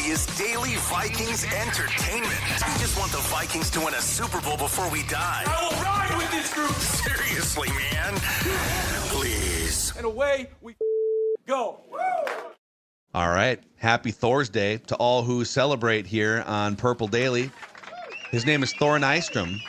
is daily Vikings entertainment. We just want the Vikings to win a Super Bowl before we die. I will ride with this group. Seriously, man. Please. And away we go. All right. Happy Thor's Day to all who celebrate here on Purple Daily. His name is Thor Nystrom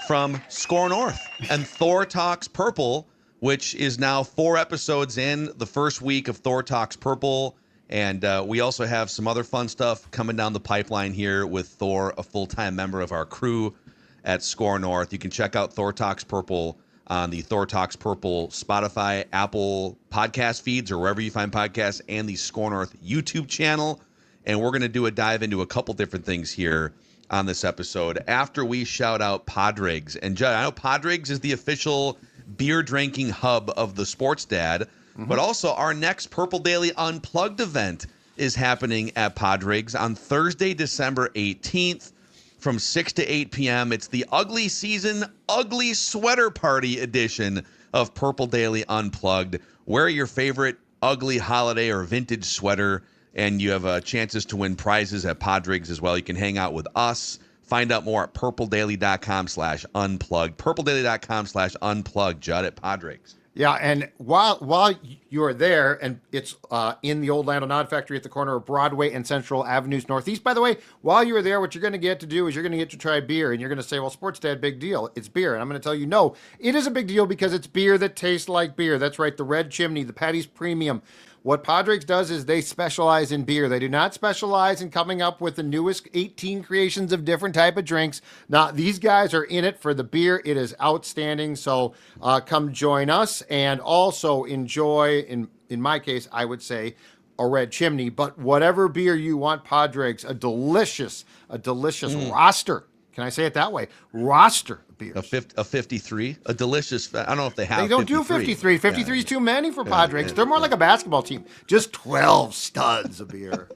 from Score North and Thor Talks Purple, which is now 4 episodes in the first week of Thor Talks Purple. And we also have some other fun stuff coming down the pipeline here with Thor, a full-time member of our crew at Score North. You can check out Thor Talks Purple on the Thor Talks Purple Spotify, Apple podcast feeds, or wherever you find podcasts, and the Score North YouTube channel. And we're going to do a dive into a couple different things here on this episode after we shout out Podrigs. And Judd, I know Podrigs is the official beer drinking hub of the Sports Dad, but also our next Purple Daily Unplugged event is happening at Podrigs on Thursday, December 18th. From 6 to 8 p.m., it's the Ugly Season Ugly Sweater Party edition of Purple Daily Unplugged. Wear your favorite ugly holiday or vintage sweater, and you have chances to win prizes at Podrigs as well. You can hang out with us. Find out more at purpledaily.com/unplugged. Purpledaily.com/unplugged, Judd, at Podrigs. Yeah, and while you're there, and it's in the old Land Nod Factory at the corner of Broadway and Central Avenues Northeast. By the way, while you're there, what you're going to get to do is you're going to get to try beer, and you're going to say, well, Sports Dad, big deal. It's beer. And I'm going to tell you, no, it is a big deal because it's beer that tastes like beer. That's right, the Red Chimney, the Patty's Premium. What Podrigs does is they specialize in beer. They do not specialize in coming up with the newest 18 creations of different type of drinks. Now, these guys are in it for the beer. It is outstanding. So come join us and also enjoy, in my case, I would say, a Red Chimney. But whatever beer you want, Podrigs, a delicious roster. Can I say it that way? Roster of beers. A 53, a delicious. I don't know if they have. They don't 53. Do 53. 53 is too many for Podrigs. They're more like a basketball team. Just 12 studs of beer.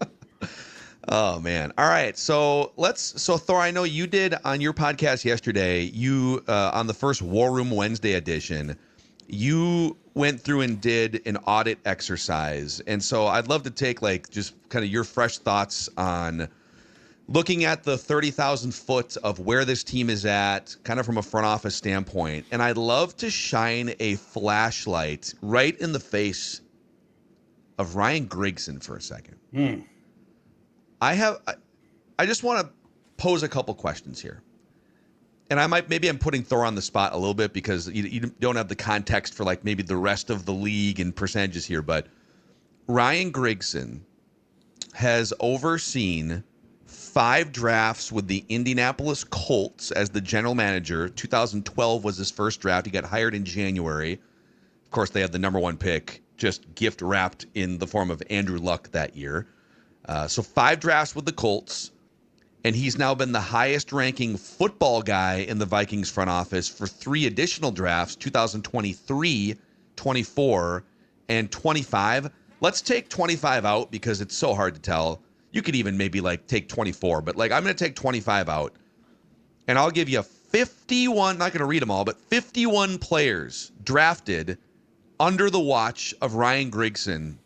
Oh man! All right, so Thor, I know you did on your podcast yesterday. You on the first War Room Wednesday edition, you went through and did an audit exercise, and so I'd love to take just kind of your fresh thoughts on looking at the 30,000 foot of where this team is at, kind of from a front office standpoint. And I'd love to shine a flashlight right in the face of Ryan Griggson for a second. I just want to pose a couple questions here. And maybe I'm putting Thor on the spot a little bit because you don't have the context for maybe the rest of the league and percentages here. But Ryan Griggson has overseen 5 drafts with the Indianapolis Colts as the general manager. 2012 was his first draft. He got hired in January. Of course, they had the number 1 pick, just gift wrapped in the form of Andrew Luck that year. So 5 drafts with the Colts, and he's now been the highest ranking football guy in the Vikings front office for 3 additional drafts, 2023, 24, and 25. Let's take 25 out because it's so hard to tell. You could even maybe take 24, but I'm going to take 25 out, and I'll give you 51, not going to read them all, but 51 players drafted under the watch of Ryan Griggson,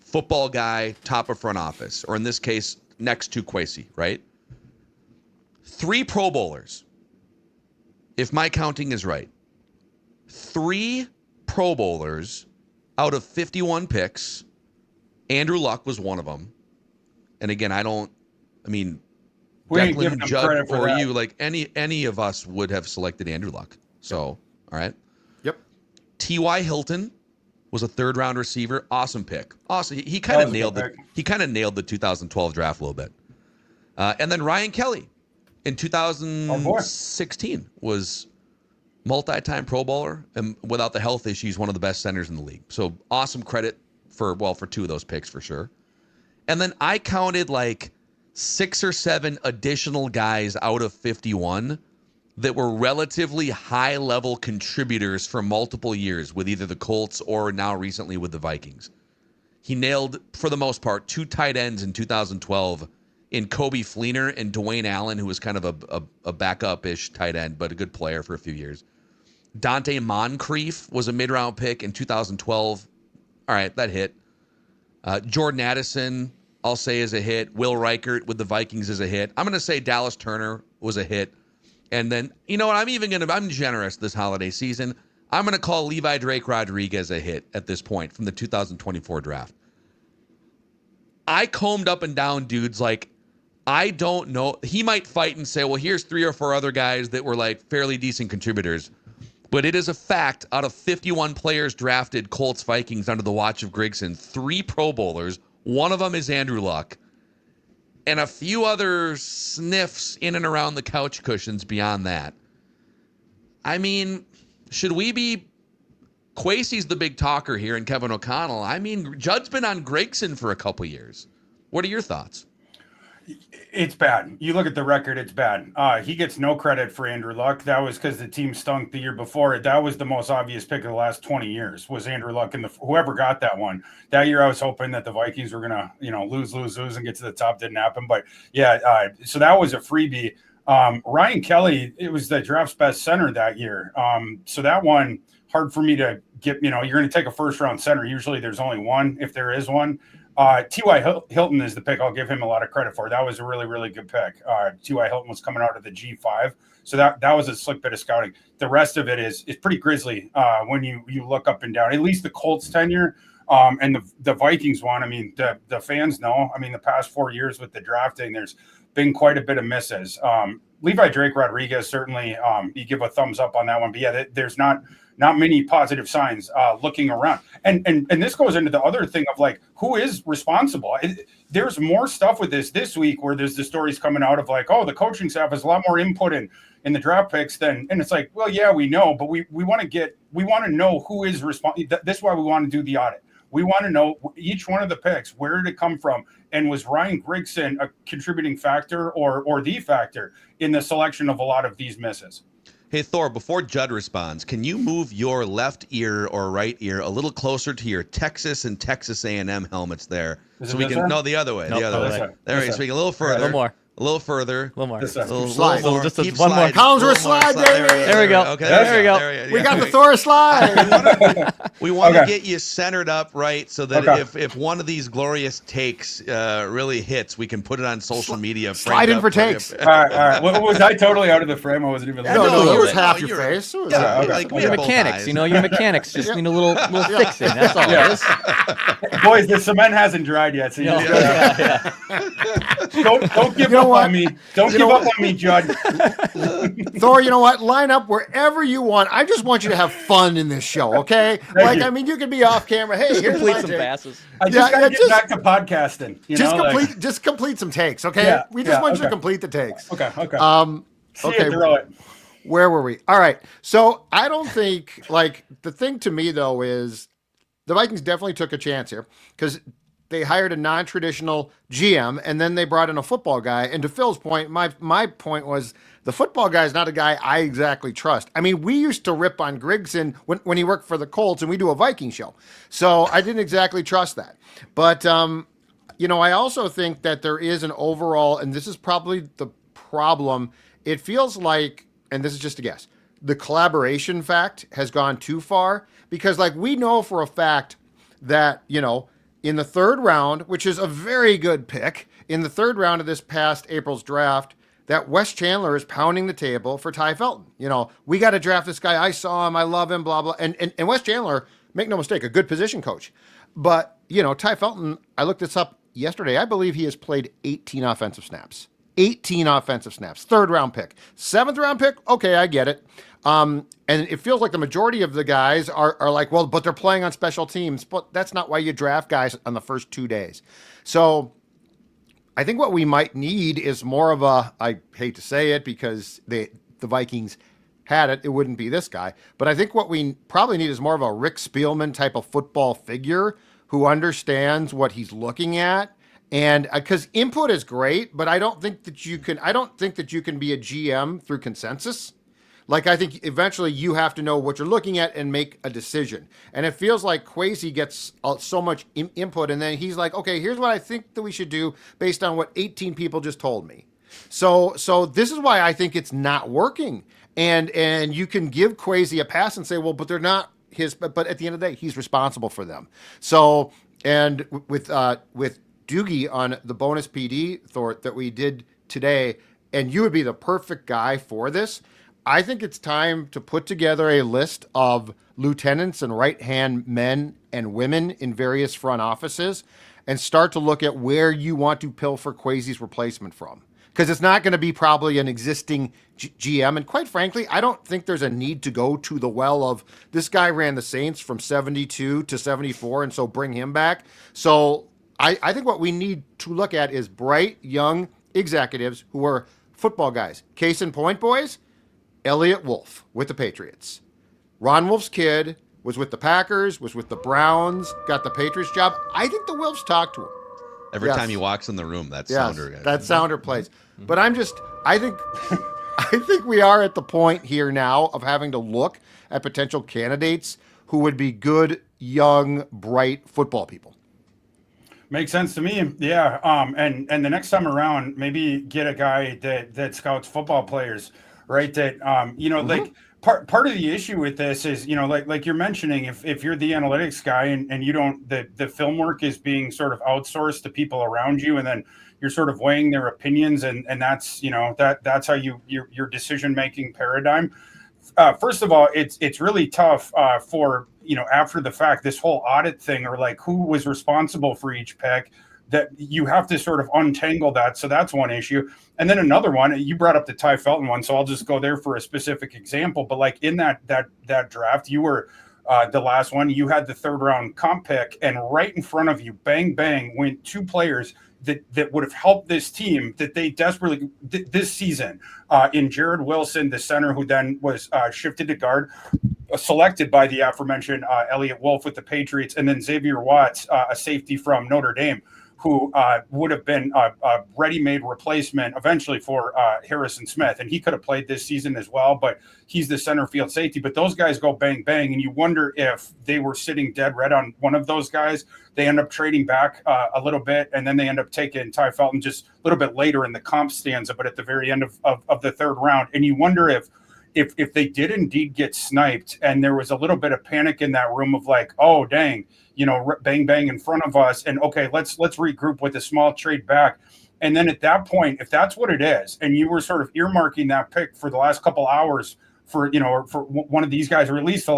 football guy, top of front office, or in this case, next to Kwesi, right? 3 Pro Bowlers, if my counting is right. 3 Pro Bowlers out of 51 picks. Andrew Luck was one of them. And again, Declan, Judd, for you, any of us would have selected Andrew Luck. So, all right. Yep. T.Y. Hilton was a 3rd-round receiver. Awesome pick. Awesome. He kind of nailed it. He kind of nailed the 2012 draft a little bit. And then Ryan Kelly in 2016 was multi-time Pro Bowler, and without the health issues, one of the best centers in the league. So awesome credit for 2 of those picks for sure. And then I counted 6 or 7 additional guys out of 51 that were relatively high-level contributors for multiple years with either the Colts or now recently with the Vikings. He nailed, for the most part, 2 tight ends in 2012 in Kobe Fleener and Dwayne Allen, who was kind of a backup-ish tight end, but a good player for a few years. Dante Moncrief was a mid-round pick in 2012. All right, that hit. Jordan Addison, I'll say is a hit. Will Reichert with the Vikings is a hit. I'm going to say Dallas Turner was a hit. And then, you know what? I'm generous this holiday season. I'm going to call Levi Drake Rodriguez a hit at this point from the 2024 draft. I combed up and down dudes like, I don't know. He might fight and say, well, here's 3 or 4 other guys that were like fairly decent contributors. But it is a fact, out of 51 players drafted Colts Vikings under the watch of Griggson, 3 Pro Bowlers, one of them is Andrew Luck, and a few other sniffs in and around the couch cushions beyond that. I mean, should we be... Kwesi's the big talker here, and Kevin O'Connell. I mean, Judd's been on Griggson for a couple years. What are your thoughts? It's bad. You look at the record, it's bad. He gets no credit for Andrew Luck. That was because the team stunk the year before. That was the most obvious pick of the last 20 years was Andrew Luck. And whoever got that one. That year I was hoping that the Vikings were going to, lose and get to the top. Didn't happen. But, yeah, so that was a freebie. Ryan Kelly, it was the draft's best center that year. So that one, hard for me to get, you're going to take a first-round center. Usually there's only one, if there is one. T.Y. Hilton is the pick I'll give him a lot of credit for. That was a really, really good pick. T.Y. Hilton was coming out of the G5. So that was a slick bit of scouting. The rest of it is pretty grisly when you look up and down. At least the Colts tenure and the Vikings one, I mean, the fans know. I mean, the past 4 years with the drafting, there's been quite a bit of misses. Levi Drake Rodriguez, certainly you give a thumbs up on that one. But, yeah, there's not many positive signs looking around. And this goes into the other thing of, like, who is responsible? There's more stuff with this week where there's the stories coming out of, like, oh, the coaching staff has a lot more input in the draft picks and it's like, well, yeah, we know, but we want to know who is responsible. That's why we want to do the audit. We want to know each one of the picks, where did it come from? And was Ryan Griggson a contributing factor or the factor in the selection of a lot of these misses? Hey, Thor, before Judd responds, can you move your left ear or right ear a little closer to your Texas and Texas A&M helmets there? Is so it we can, no, the other way. Nope, the other way. There we go. Speak a little further. A little more. A little further. A little more. Slide. More. Just Keep one more. sliding. Collinsworth A little more slide, baby. There we go. Okay, There we go. We got the Thor slide. We want to Okay. get you centered up right so that Okay. if one of these glorious takes really hits, we can put it on social media. Slide in framed for up you. takes. All right. Well, was I totally out of the frame? I wasn't even Yeah, No, no, it you're was right. half No, your you're face. It was Yeah, okay. like we Your have both mechanics, eyes. your mechanics just need a little fixing. That's all it is. Boys, the cement hasn't dried yet, so you Yeah. don't give know up what? on me. Don't give up on me, Judd. Thor, you know what? Line up wherever you want. I just want you to have fun in this show, okay? you. I mean, you could be off camera. Hey, here's Complete my some take. passes. I just gotta just- get back to podcasting. Just complete some takes, okay? Yeah, We just want you to okay. complete the takes. Okay. See okay. you, throw it. Where were we? All right. So I don't think, the thing to me, though, is the Vikings definitely took a chance here because they hired a non-traditional GM and then they brought in a football guy. And to Phil's point, my point was the football guy is not a guy I exactly trust. I mean, we used to rip on Griggson when he worked for the Colts and we do a Viking show. So I didn't exactly trust that. But, I also think that there is an overall, and this is probably the problem, it feels like, and this is just a guess, the collaboration fact has gone too far because we know for a fact that, in the third round, which is a very good pick, in the third round of this past April's draft, that Wes Chandler is pounding the table for Ty Felton. We got to draft this guy. I saw him. I love him, blah, blah. And Wes Chandler, make no mistake, a good position coach. But, Ty Felton, I looked this up yesterday. I believe he has played 18 offensive snaps. 18 offensive snaps. Third round pick. Seventh round pick. Okay, I get it. And it feels like the majority of the guys are like, well, but they're playing on special teams. But that's not why you draft guys on the first 2 days. So I think what we might need is more of a, I hate to say it because the Vikings had it, it wouldn't be this guy. But I think what we probably need is more of a Rick Spielman type of football figure who understands what he's looking at. And because input is great, but I don't think that you can be a GM through consensus. I think eventually you have to know what you're looking at and make a decision. And it feels like Kwesi gets so much input, and then he's like, okay, here's what I think that we should do based on what 18 people just told me. So this is why I think it's not working. And you can give Kwesi a pass and say, well, but they're not his. But at the end of the day, he's responsible for them. So and with Doogie on the bonus PD, Thor, that we did today, and you would be the perfect guy for this. I think it's time to put together a list of lieutenants and right-hand men and women in various front offices and start to look at where you want to pilfer Kwesi's replacement from. Because it's not going to be probably an existing GM. And quite frankly, I don't think there's a need to go to the well of this guy ran the Saints from 72 to 74, and so bring him back. So I think what we need to look at is bright, young executives who are football guys. Case in point, boys, Elliott Wolf with the Patriots. Ron Wolf's kid was with the Packers, was with the Browns, got the Patriots job. I think the Wolves talked to him. Every time he walks in the room, that sounder. That sounder plays. But I think we are at the point here now of having to look at potential candidates who would be good, young, bright football people. Makes sense to me. Yeah. And the next time around, maybe get a guy that scouts football players, right? That, like part of the issue with this is, like you're mentioning, if you're the analytics guy and you don't, the film work is being sort of outsourced to people around you, and then you're sort of weighing their opinions, and that's, that's how your decision-making paradigm. First of all, it's really tough for, after the fact, this whole audit thing, or like who was responsible for each pick, that you have to sort of untangle that. So that's one issue. And then another one, you brought up the Ty Felton one, so I'll just go there for a specific example. But like in that draft, you were the last one, you had the third round comp pick, and right in front of you, bang, bang, went two players that would have helped this team that they desperately this season in Jared Wilson, the center who then was shifted to guard, selected by the aforementioned Elliott Wolf with the Patriots, and then Xavier Watts, a safety from Notre Dame, who would have been a ready-made replacement eventually for Harrison Smith. And he could have played this season as well, but he's the center field safety. But those guys go bang, bang, and you wonder if they were sitting dead red on one of those guys. They end up trading back a little bit, and then they end up taking Ty Felton just a little bit later in the comp stanza, but at the very end of the third round. And you wonder if they did indeed get sniped, and there was a little bit of panic in that room of like, oh, dang, bang, bang in front of us. And okay, let's regroup with a small trade back. And then at that point, if that's what it is, and you were sort of earmarking that pick for the last couple hours for, for one of these guys, or at least,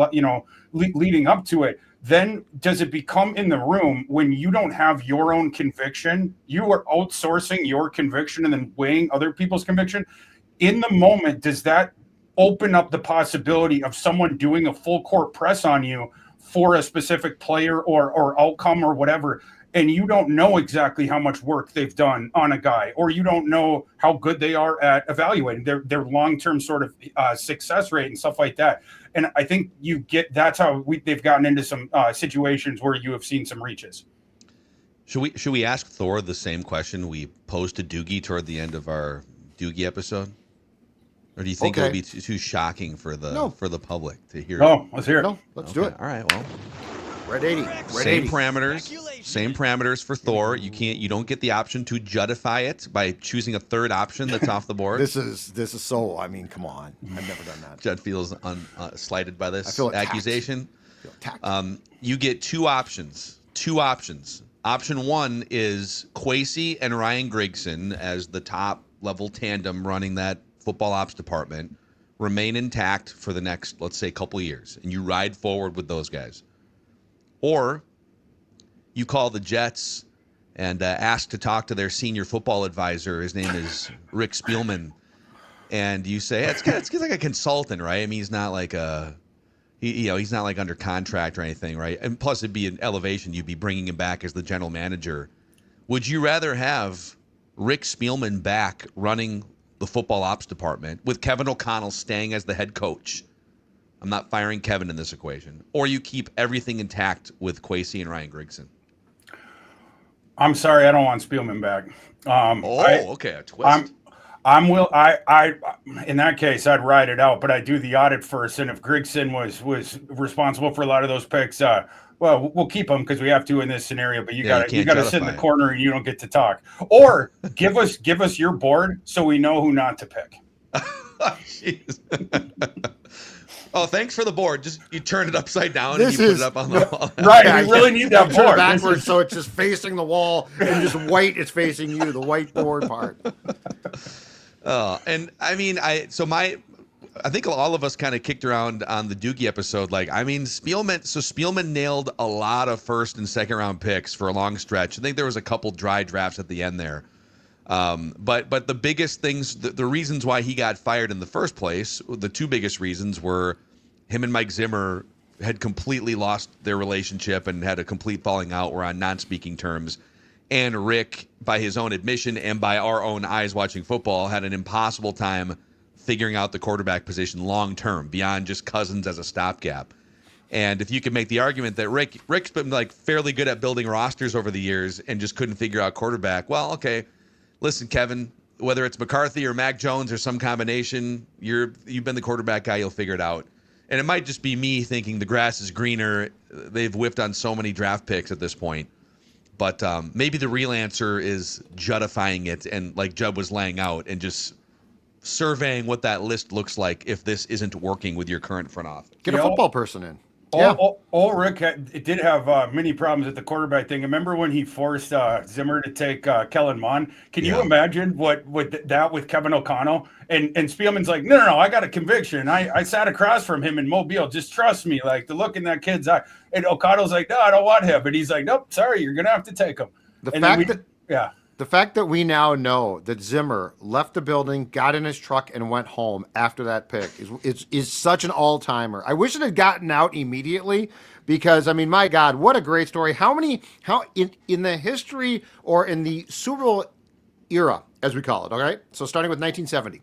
leading up to it, then does it become in the room when you don't have your own conviction? You are outsourcing your conviction and then weighing other people's conviction. In the moment, does that open up the possibility of someone doing a full court press on you for a specific player or outcome or whatever, and you don't know exactly how much work they've done on a guy, or you don't know how good they are at evaluating their long-term sort of success rate and stuff like that? And I think that's how they've gotten into some situations where you have seen some reaches. Should we ask Thor the same question we posed to Doogie toward the end of our Doogie episode? Or do you think it would be too shocking for the public to hear? No, let's hear it. No, let's do it. All right, well. Red 80. Same parameters for Thor. You don't get the option to justify it by choosing a third option that's off the board. This is so, come on. I've never done that. Judd feels slighted by this I feel accusation. Attacked. You get two options. Option one is Kwesi and Ryan Griggson as the top level tandem running that football ops department remain intact for the next, let's say, couple years, and you ride forward with those guys. Or you call the Jets and ask to talk to their senior football advisor. His name is Rick Spielman, and you say it's like a consultant, right? I mean, he's not like he's not like under contract or anything, right? And plus, it'd be an elevation. You'd be bringing him back as the general manager. Would you rather have Rick Spielman back running the football ops department with Kevin O'Connell staying as the head coach? I'm not firing Kevin in this equation. Or you keep everything intact with Kwesi and Ryan Griggson. I'm sorry, I don't want Spielman back. Okay, a twist. I in that case, I'd ride it out, but I do the audit first. And if Griggson was responsible for a lot of those picks, well, we'll keep them because we have to in this scenario. But you got to sit in the corner and you don't get to talk. Or give us your board so we know who not to pick. Oh, thanks for the board. Just you turn it upside down This and you put is- it up on the wall. Right, Yeah, we really need that turn it board. backwards so it's just facing the wall, and just white is facing you, the whiteboard part. And I mean, I think all of us kind of kicked around on the Doogie episode. Like, I mean, Spielman nailed a lot of first and second round picks for a long stretch. I think there was a couple dry drafts at the end there. But the biggest things, the reasons why he got fired in the first place, the two biggest reasons were him and Mike Zimmer had completely lost their relationship and had a complete falling out, were on non-speaking terms. And Rick, by his own admission and by our own eyes watching football, had an impossible time figuring out the quarterback position long term beyond just Cousins as a stopgap. And if you could make the argument that Rick's been like fairly good at building rosters over the years and just couldn't figure out quarterback, well, okay, listen, Kevin, whether it's McCarthy or Mac Jones or some combination, you've been the quarterback guy, you'll figure it out. And it might just be me thinking the grass is greener. They've whiffed on so many draft picks at this point. But maybe the real answer is Juddifying it and like Judd was laying out and just surveying what that list looks like if this isn't working with your current front office. Get a football person in. Rick did have many problems at the quarterback thing. Remember when he forced Zimmer to take Kellen Mond? Can you imagine what with Kevin O'Connell? And Spielman's like, no, I got a conviction. I sat across from him in Mobile. Just trust me. Like, the look in that kid's eye. And O'Connell's like, no, I don't want him. But he's like, nope, sorry, you're going to have to take him. The fact that we now know that Zimmer left the building, got in his truck, and went home after that pick is such an all-timer. I wish it had gotten out immediately because, I mean, my God, what a great story. How in the history or in the Super Bowl era, as we call it, all right? So starting with 1970,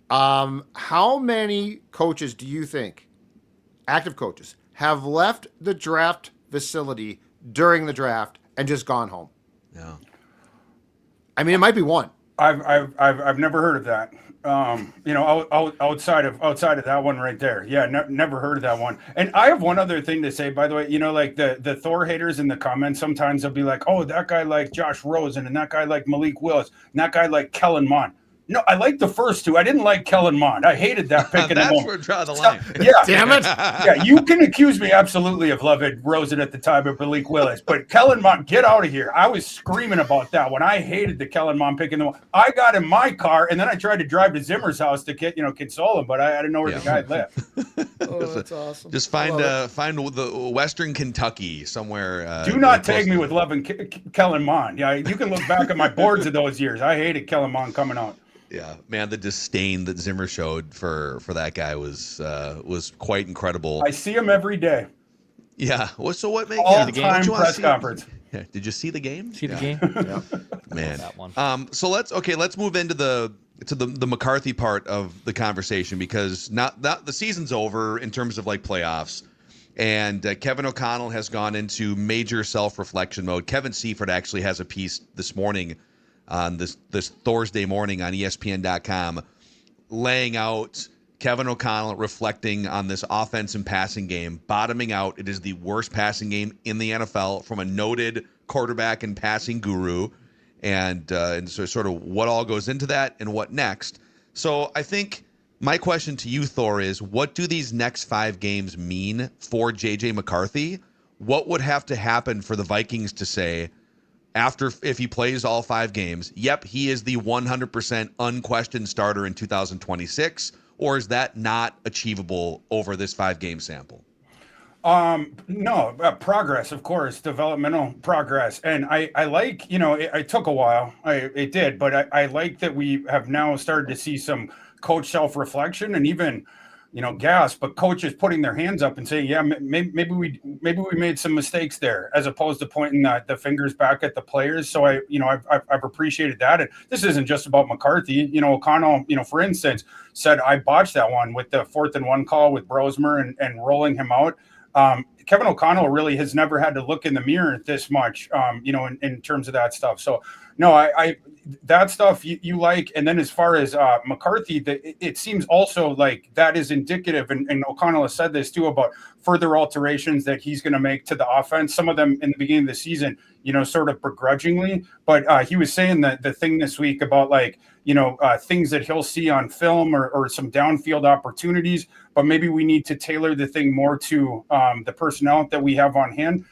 how many coaches do you think, active coaches, have left the draft facility during the draft and just gone home? Yeah. I mean, it might be one. I've never heard of that. Outside of that one right there. Yeah, never heard of that one. And I have one other thing to say, by the way. Like the Thor haters in the comments, sometimes they'll be like, "Oh, that guy like Josh Rosen, and that guy like Malik Willis, and that guy like Kellen Mond." No, I liked the first two. I didn't like Kellen Mond. I hated that pick. That's where draw the line. Yeah, Damn it. Yeah, you can accuse me absolutely of loving Rosen at the time of Malik Willis, but Kellen Mond, get out of here. I was screaming about that when I hated the Kellen Mond pick in the one. I got in my car and then I tried to drive to Zimmer's house to console him, but I didn't know where the guy lived. Oh, that's awesome. Just find the Western Kentucky somewhere. Do not tag me with loving Kellen Mond. Yeah, you can look back at my boards of those years. I hated Kellen Mond coming out. Yeah, man, the disdain that Zimmer showed for that guy was quite incredible. I see him every day. Yeah. So what makes all-time press conference? Yeah. Did you see the game? See the game? Yeah. Man. That one. So let's move into the McCarthy part of the conversation because the season's over in terms of like playoffs, and Kevin O'Connell has gone into major self-reflection mode. Kevin Seifert actually has a piece this morning on this Thursday morning on ESPN.com, laying out Kevin O'Connell reflecting on this offense and passing game, bottoming out. It is the worst passing game in the NFL from a noted quarterback and passing guru, and so sort of what all goes into that and what next. So I think my question to you, Thor, is what do these next 5 games mean for JJ McCarthy? What would have to happen for the Vikings to say, if he plays all 5 games, yep, he is the 100% unquestioned starter in 2026, or is that not achievable over this 5-game sample? No, progress, of course, developmental progress. And I like, it took a while. It did, but I like that we have now started to see some coach self-reflection and even, gasp, but coaches putting their hands up and saying, yeah, maybe we made some mistakes there, as opposed to pointing the fingers back at the players. So I've appreciated that. And this isn't just about McCarthy. O'Connell, for instance, said I botched that one with the 4th and 1 call with Brosmer and rolling him out. Kevin O'Connell really has never had to look in the mirror this much, in terms of that stuff. So no, I that stuff you like. And then as far as McCarthy, it seems also like that is indicative, and O'Connell has said this too, about further alterations that he's going to make to the offense. Some of them in the beginning of the season, sort of begrudgingly, but he was saying that the thing this week about things that he'll see on film or some downfield opportunities, but maybe we need to tailor the thing more to the personnel that we have on hand.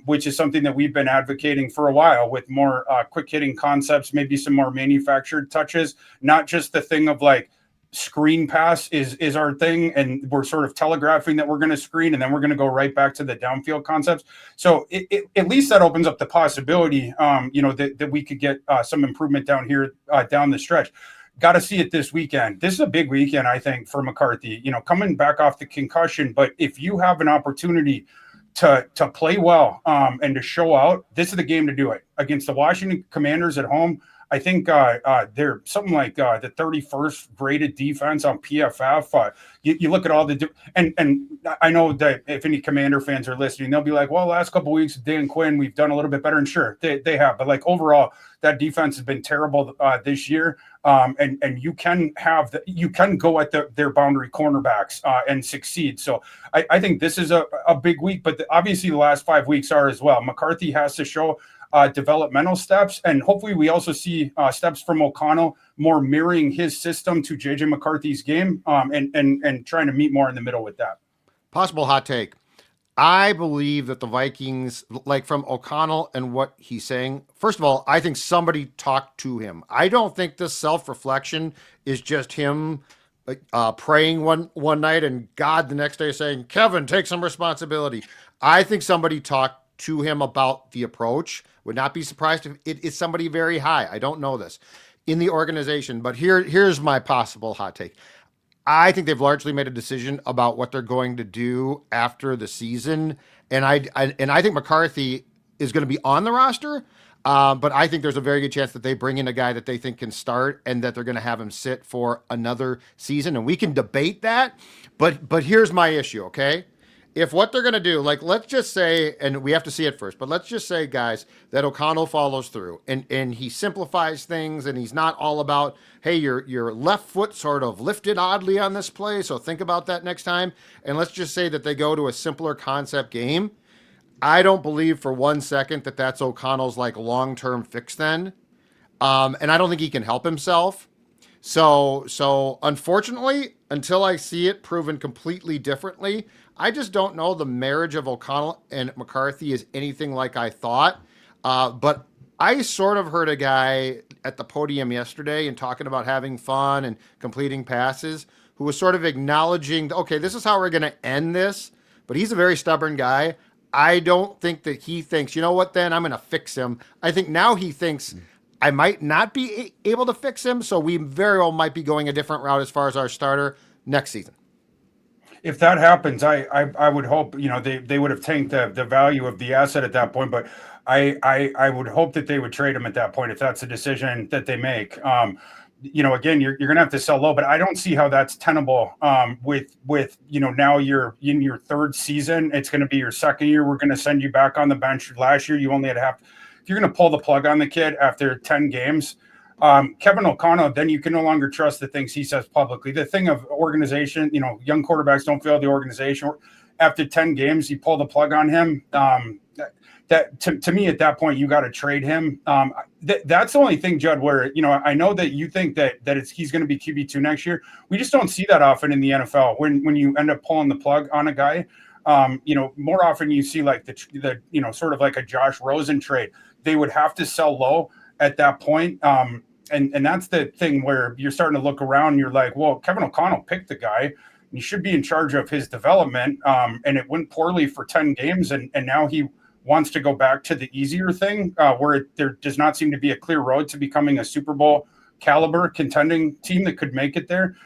Which is something that we've been advocating for a while, with more quick hitting concepts, maybe some more manufactured touches, not just the thing of like screen pass is our thing. And we're sort of telegraphing that we're going to screen and then we're going to go right back to the downfield concepts. So at least that opens up the possibility, that we could get some improvement down here, down the stretch. Got to see it this weekend. This is a big weekend, I think, for McCarthy, coming back off the concussion. But if you have an opportunity to play well and to show out, this is the game to do it against the Washington Commanders at home. I think they're something like the 31st graded defense on PFF. You look at all the and I know that if any Commander fans are listening, they'll be like, well, last couple of weeks, Dan Quinn, we've done a little bit better. And sure, they have. But like overall, that defense has been terrible this year. And you can go at their boundary cornerbacks and succeed. So I think this is a big week, but obviously the last 5 weeks are as well. McCarthy has to show developmental steps, and hopefully we also see steps from O'Connell more mirroring his system to JJ McCarthy's game, and trying to meet more in the middle with that. Possible hot take. I believe that the Vikings, like from O'Connell and what he's saying, first of all, I think somebody talked to him. I don't think this self-reflection is just him praying one night and God the next day saying, Kevin, take some responsibility. I think somebody talked to him about the approach. Would not be surprised if it is somebody very high. I don't know this in the organization, but here's my possible hot take. I think they've largely made a decision about what they're going to do after the season, and I think McCarthy is going to be on the roster, but I think there's a very good chance that they bring in a guy that they think can start and that they're going to have him sit for another season, and we can debate that. But here's my issue, okay? If what they're going to do, like let's just say, and we have to see it first, but let's just say, guys, that O'Connell follows through and he simplifies things and he's not all about, hey, your left foot sort of lifted oddly on this play, so think about that next time. And let's just say that they go to a simpler concept game. I don't believe for 1 second that that's O'Connell's like long-term fix then. And I don't think he can help himself. So unfortunately, until I see it proven completely differently, I just don't know the marriage of O'Connell and McCarthy is anything like I thought. But I sort of heard a guy at the podium yesterday and talking about having fun and completing passes who was sort of acknowledging, okay, this is how we're going to end this. But he's a very stubborn guy. I don't think that he thinks, you know what, then I'm going to fix him. I think now he thinks I might not be able to fix him. So we very well might be going a different route as far as our starter next season. If that happens, I would hope, they would have tanked the value of the asset at that point, but I would hope that they would trade him at that point if that's a decision that they make. Again, you're going to have to sell low, but I don't see how that's tenable with now you're in your third season. It's going to be your second year. We're going to send you back on the bench. Last year, you only had half. If you're going to pull the plug on the kid after 10 games, Kevin O'Connell, then you can no longer trust the things he says publicly. The thing of organization, young quarterbacks don't fail the organization. After 10 games, you pull the plug on him. That to me, at that point, you got to trade him. That's the only thing, Judd, where, I know that you think that he's going to be QB2 next year. We just don't see that often in the NFL when you end up pulling the plug on a guy. More often you see like the sort of like a Josh Rosen trade. They would have to sell low at that point. And that's the thing where you're starting to look around and you're like, well, Kevin O'Connell picked the guy. You should be in charge of his development. And it went poorly for 10 games. And now he wants to go back to the easier thing where there does not seem to be a clear road to becoming a Super Bowl caliber contending team that could make it there.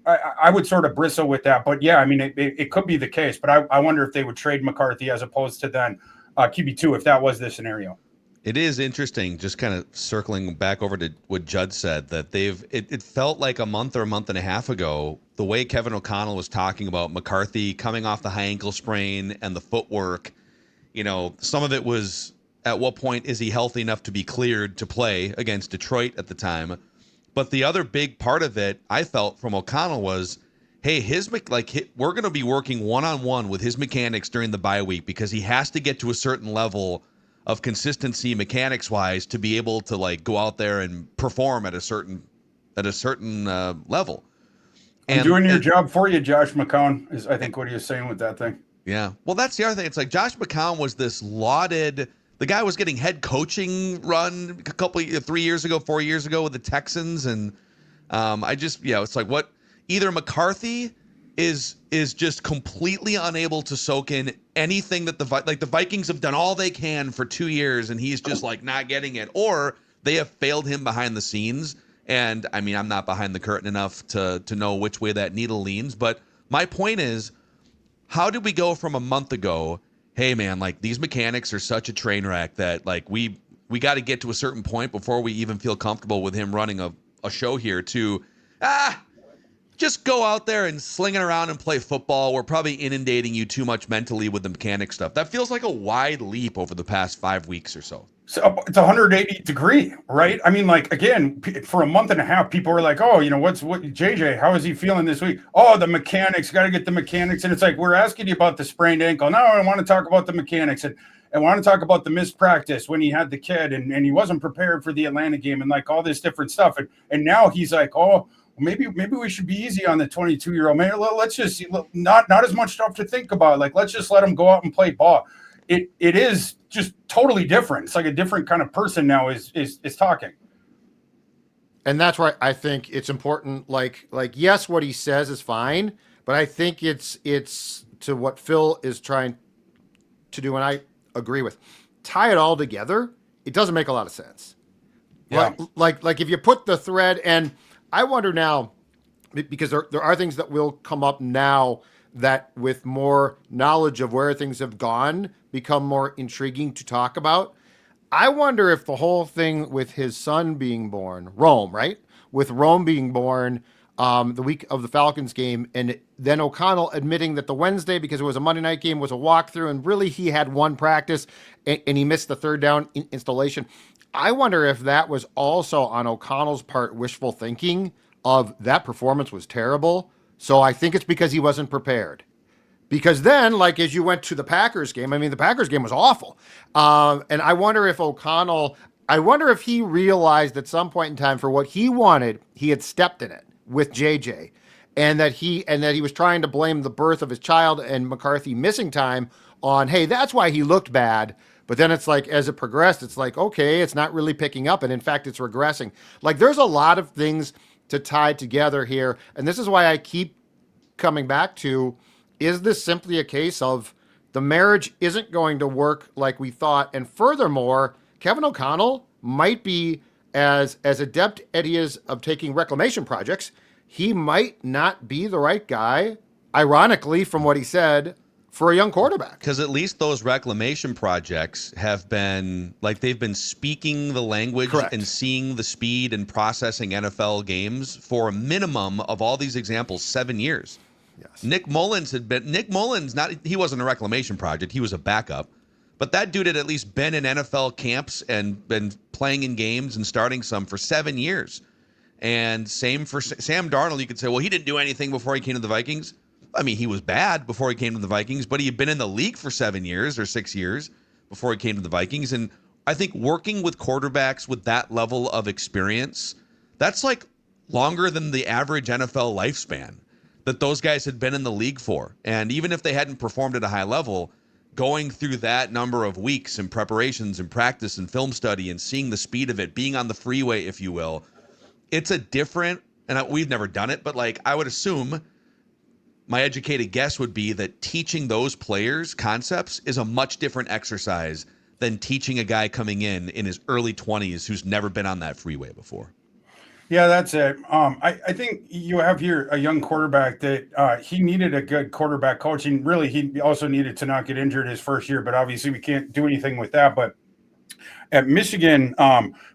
I would sort of bristle with that. But yeah, I mean, it could be the case. But I wonder if they would trade McCarthy as opposed to then QB2 if that was the scenario. It is interesting, just kind of circling back over to what Judd said, that it felt like a month or a month and a half ago, the way Kevin O'Connell was talking about McCarthy coming off the high ankle sprain and the footwork, some of it was, at what point is he healthy enough to be cleared to play against Detroit at the time? But the other big part of it, I felt from O'Connell, was, hey, we're going to be working one-on-one with his mechanics during the bye week because he has to get to a certain level of consistency mechanics wise to be able to go out there and perform at a certain level. I'm doing your job for you, Josh McCown, is I think what he was saying with that thing. Yeah. Well, that's the other thing. It's like Josh McCown was this lauded. The guy was getting head coaching run 4 years ago with the Texans. And it's like what either McCarthy is just completely unable to soak in anything that the Vikings have done all they can for 2 years, and he's just not getting it, or they have failed him behind the scenes. And I mean, I'm not behind the curtain enough to know which way that needle leans, but my point is, how did we go from a month ago, hey man, these mechanics are such a train wreck that we got to get to a certain point before we even feel comfortable with him running a show here, to just go out there and sling it around and play football. We're probably inundating you too much mentally with the mechanic stuff. That feels like a wide leap over the past 5 weeks or so. So it's 180 degree, right? I mean, again, for a month and a half, people were like, oh, what JJ, how is he feeling this week? Oh, the mechanics, got to get the mechanics. And it's like, we're asking you about the sprained ankle. No, I want to talk about the mechanics. And I want to talk about the missed practice when he had the kid and he wasn't prepared for the Atlanta game and all this different stuff. And now he's like, oh, maybe we should be easy on the 22-year-old man. Let's just not as much stuff to think about. Let's just let him go out and play ball. It is just totally different. It's like a different kind of person now is talking. And that's why I think it's important. Yes, what he says is fine, but I think it's to what Phil is trying to do, and I agree with. Tie it all together. It doesn't make a lot of sense. Yeah. Like if you put the thread, and I wonder now, because there are things that will come up now that with more knowledge of where things have gone become more intriguing to talk about. I wonder if the whole thing with his son being born, Rome, right? With Rome being born the week of the Falcons game, and then O'Connell admitting that the Wednesday, because it was a Monday night game, was a walkthrough, and really he had one practice and he missed the third down installation. I wonder if that was also on O'Connell's part wishful thinking of that performance was terrible. So I think it's because he wasn't prepared. Because then, as you went to the Packers game, the Packers game was awful. And I wonder if he realized at some point in time for what he wanted, he had stepped in it with JJ. And that he was trying to blame the birth of his child and McCarthy missing time on, hey, that's why he looked bad. But then it's as it progressed, it's okay, it's not really picking up. And in fact, it's regressing. There's a lot of things to tie together here. And this is why I keep coming back to, is this simply a case of the marriage isn't going to work like we thought? And furthermore, Kevin O'Connell might be as adept as he is of taking reclamation projects. He might not be the right guy, ironically, from what he said, for a young quarterback. Because at least those reclamation projects have been they've been speaking the language. Correct. And seeing the speed and processing NFL games for a minimum of all these examples, 7 years. Yes. Nick Mullins, he wasn't a reclamation project. He was a backup. But that dude had at least been in NFL camps and been playing in games and starting some for 7 years. And same for Sam Darnold. You could say, well, he didn't do anything before he came to the Vikings. He was bad before he came to the Vikings, but he had been in the league for 7 years or 6 years before he came to the Vikings. And I think working with quarterbacks with that level of experience, that's longer than the average NFL lifespan that those guys had been in the league for. And even if they hadn't performed at a high level, going through that number of weeks and preparations and practice and film study and seeing the speed of it, being on the freeway, if you will, it's a different, and we've never done it, but I would assume, my educated guess would be that teaching those players concepts is a much different exercise than teaching a guy coming in his early 20s who's never been on that freeway before. Yeah, that's it. I think you have here a young quarterback that he needed a good quarterback coaching. Really, he also needed to not get injured his first year, but obviously we can't do anything with that. But At Michigan,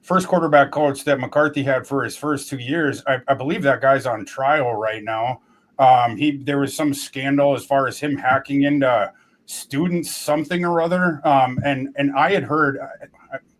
first quarterback coach that McCarthy had for his first 2 years, I believe that guy's on trial right now. There was some scandal as far as him hacking into students, something or other. And I had heard,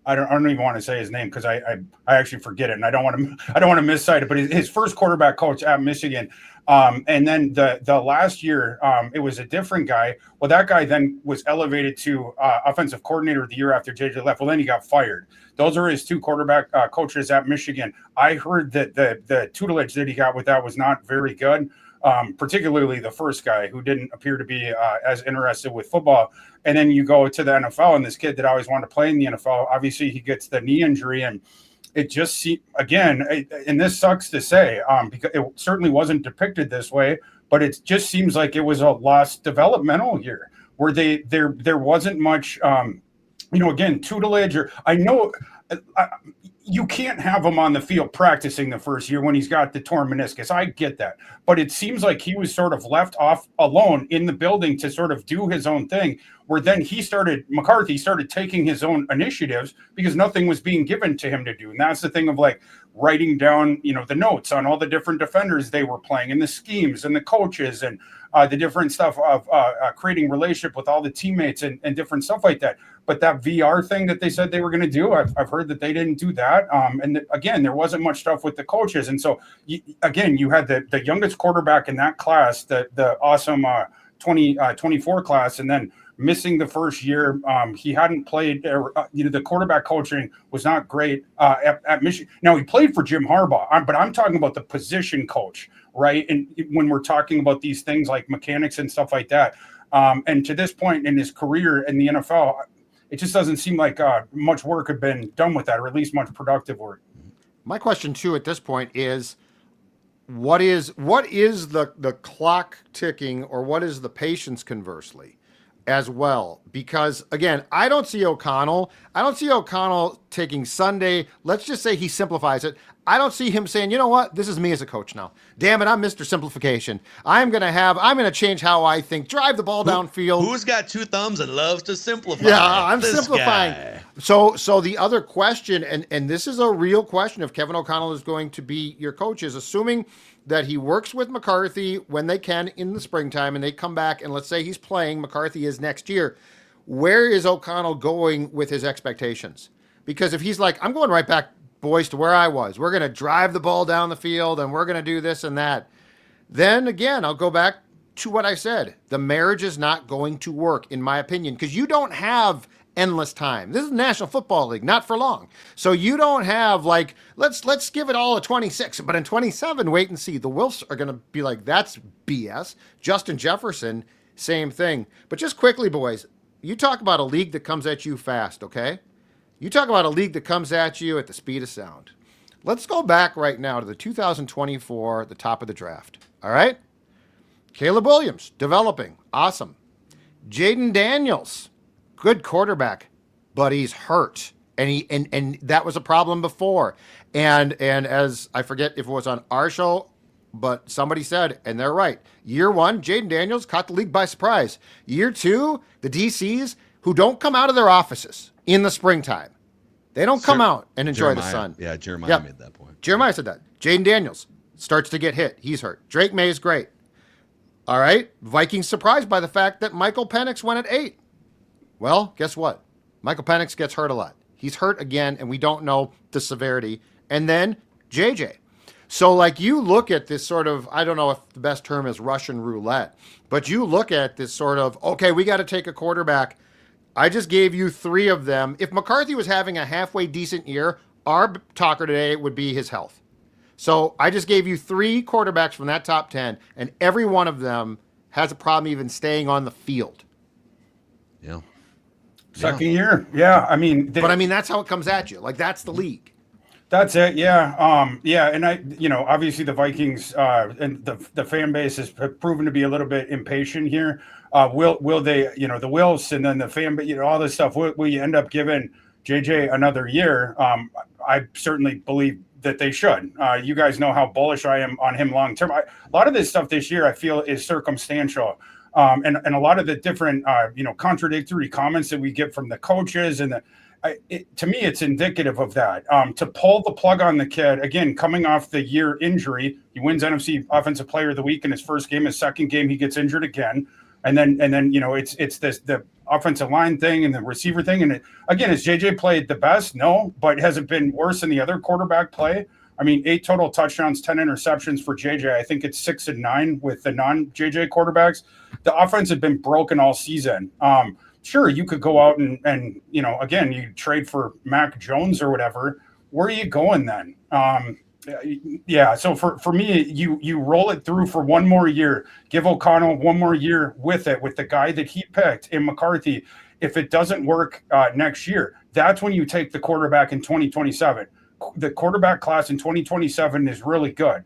I don't even want to say his name because I actually forget it, and I don't want to miscite it. But his first quarterback coach at Michigan, and then the last year, it was a different guy. Well, that guy then was elevated to offensive coordinator the year after JJ left. Well, then he got fired. Those are his two quarterback coaches at Michigan. I heard that the tutelage that he got with that was not very good. Particularly the first guy who didn't appear to be as interested with football. And then you go to the NFL, and this kid that always wanted to play in the NFL, obviously he gets the knee injury, and it just seems, again, and this sucks to say, because it certainly wasn't depicted this way, but it just seems like it was a lost developmental year where there wasn't much, again, tutelage, or I know you can't have him on the field practicing the first year when he's got the torn meniscus. I get that. But it seems like he was sort of left off alone in the building to sort of do his own thing, where then McCarthy started taking his own initiatives because nothing was being given to him to do. And that's the thing of like writing down, the notes on all the different defenders they were playing and the schemes and the coaches and the different stuff of creating relationship with all the teammates and different stuff like that. But that VR thing that they said they were going to do, I've heard that they didn't do that. And again, there wasn't much stuff with the coaches. And so, you had the youngest quarterback in that class, the awesome 2024 class, and then missing the first year. He hadn't played, the quarterback coaching was not great at Michigan. Now, he played for Jim Harbaugh, but I'm talking about the position coach, right? And when we're talking about these things like mechanics and stuff like that. And to this point in his career in the NFL, it just doesn't seem like much work had been done with that, or at least much productive work. My question too at this point is, what is the clock ticking, or what is the patience conversely as well? Because again, I don't see O'Connell taking Sunday. Let's just say he simplifies it. I don't see him saying, you know what, this is me as a coach now. Damn it, I'm Mr. Simplification. I'm going to change how I think. Drive the ball downfield. Who's got two thumbs and loves to simplify? Yeah, I'm This simplifying. guy. So the other question, and this is a real question, if Kevin O'Connell is going to be your coach, is assuming that he works with McCarthy when they can in the springtime, and they come back, and let's say he's playing, McCarthy is next year. Where is O'Connell going with his expectations? Because if he's like, I'm going right back, boys, to where I was. We're going to drive the ball down the field, and we're going to do this and that. Then again, I'll go back to what I said. The marriage is not going to work, in my opinion, because you don't have endless time. This is the National Football League, not for long. So you don't have like, let's give it all a 26, but in 27, wait and see. The Wilfs are going to be like, that's BS. Justin Jefferson, same thing. But just quickly, boys, you talk about a league that comes at you fast, okay? You talk about a league that comes at you at the speed of sound. Let's go back right now to the 2024, the top of the draft. All right? Caleb Williams, developing. Awesome. Jaden Daniels, good quarterback, but he's hurt. And that was a problem before. And as I forget if it was on our show, but somebody said, and they're right, year one, Jaden Daniels caught the league by surprise. Year two, the DCs who don't come out of their offices in the springtime. They don't come out and enjoy the sun. Yeah, Jeremiah made that point. Jeremiah said that. Jaden Daniels starts to get hit. He's hurt. Drake May is great. All right. Vikings surprised by the fact that Michael Penix went at 8. Well, guess what? Michael Penix gets hurt a lot. He's hurt again, and we don't know the severity. And then JJ. So, like, you look at this sort of, I don't know if the best term is Russian roulette, but you look at this sort of, okay, we got to take a quarterback. I just gave you 3 of them. If McCarthy was having a halfway decent year, our talker today would be his health. So I just gave you 3 quarterbacks from that top 10, and every one of them has a problem even staying on the field. Yeah. Second year. Yeah. I mean, but that's how it comes at you. Like, that's the league. That's it. Yeah. And obviously the Vikings and the fan base has proven to be a little bit impatient here. Will they, the Wilfs and then the fan base, all this stuff, will you end up giving JJ another year? I certainly believe that they should. You guys know how bullish I am on him long term. A lot of this stuff this year I feel is circumstantial. And a lot of the different, contradictory comments that we get from the coaches and To me, it's indicative of that. To pull the plug on the kid, again, coming off the year injury, he wins NFC Offensive Player of the Week in his first game. His second game, he gets injured again. And then it's the offensive line thing and the receiver thing. And again, has JJ played the best? No, but has it been worse than the other quarterback play? I mean, 8 total touchdowns, 10 interceptions for JJ. I think it's 6 and 9 with the non-JJ quarterbacks. The offense had been broken all season. Sure, you could go out and again, you trade for Mac Jones or whatever. Where are you going then? Yeah, so for me, you roll it through for one more year. Give O'Connell one more year with the guy that he picked in McCarthy. If it doesn't work next year, that's when you take the quarterback in 2027. The quarterback class in 2027 is really good.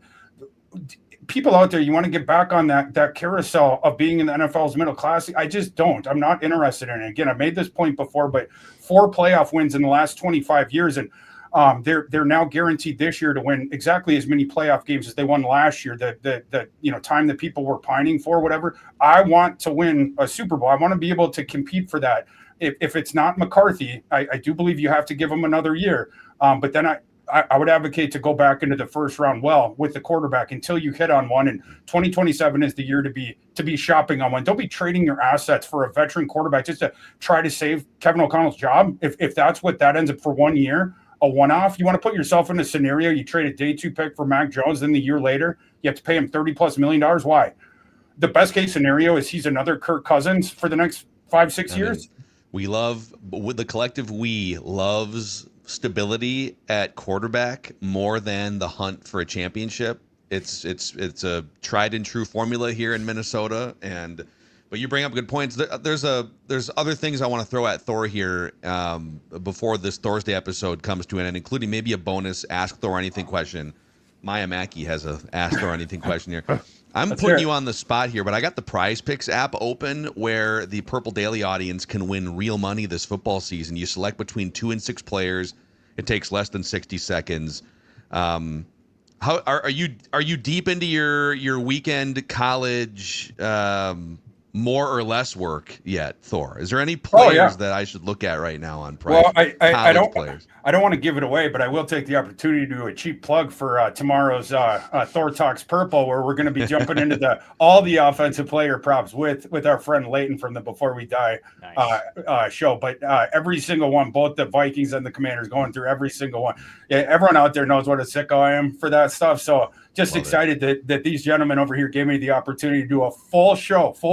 People out there, you want to get back on that carousel of being in the NFL's middle class. I just don't. I'm not interested in it. Again, I made this point before, but 4 playoff wins in the last 25 years, and they're now guaranteed this year to win exactly as many playoff games as they won last year. The time that people were pining for, whatever. I want to win a Super Bowl. I want to be able to compete for that. If it's not McCarthy, I do believe you have to give him another year. But then I would advocate to go back into the first round with the quarterback until you hit on one. And 2027 is the year to be shopping on one. Don't be trading your assets for a veteran quarterback just to try to save Kevin O'Connell's job. If that's what that ends up for 1 year, a one-off, you want to put yourself in a scenario, you trade a day 2 pick for Mac Jones, then the year later, you have to pay him $30+ million. Why? The best case scenario is he's another Kirk Cousins for the next 5-6 years. The collective we loves stability at quarterback more than the hunt for a championship. It's a tried and true formula here in Minnesota, but you bring up good points. There's other things I want to throw at Thor here before this Thursday episode comes to an end, including maybe a bonus Ask Thor Anything question. Maya Mackey has a Ask Thor Anything question here. I'm putting you on the spot here, but I got the Prize Picks app open where the Purple Daily audience can win real money this football season. You select between 2 and 6 players. It takes less than 60 seconds. How are you deep into your weekend college more or less work yet, Thor? Is there any players that I should look at right now on Prize? Well, I don't want to give it away, but I will take the opportunity to do a cheap plug for tomorrow's Thor Talks Purple, where we're going to be jumping into all the offensive player props with our friend Leighton from the Before We Die show. But every single one, both the Vikings and the Commanders, going through every single one. Yeah, everyone out there knows what a sicko I am for that stuff. So just excited that these gentlemen over here gave me the opportunity to do a full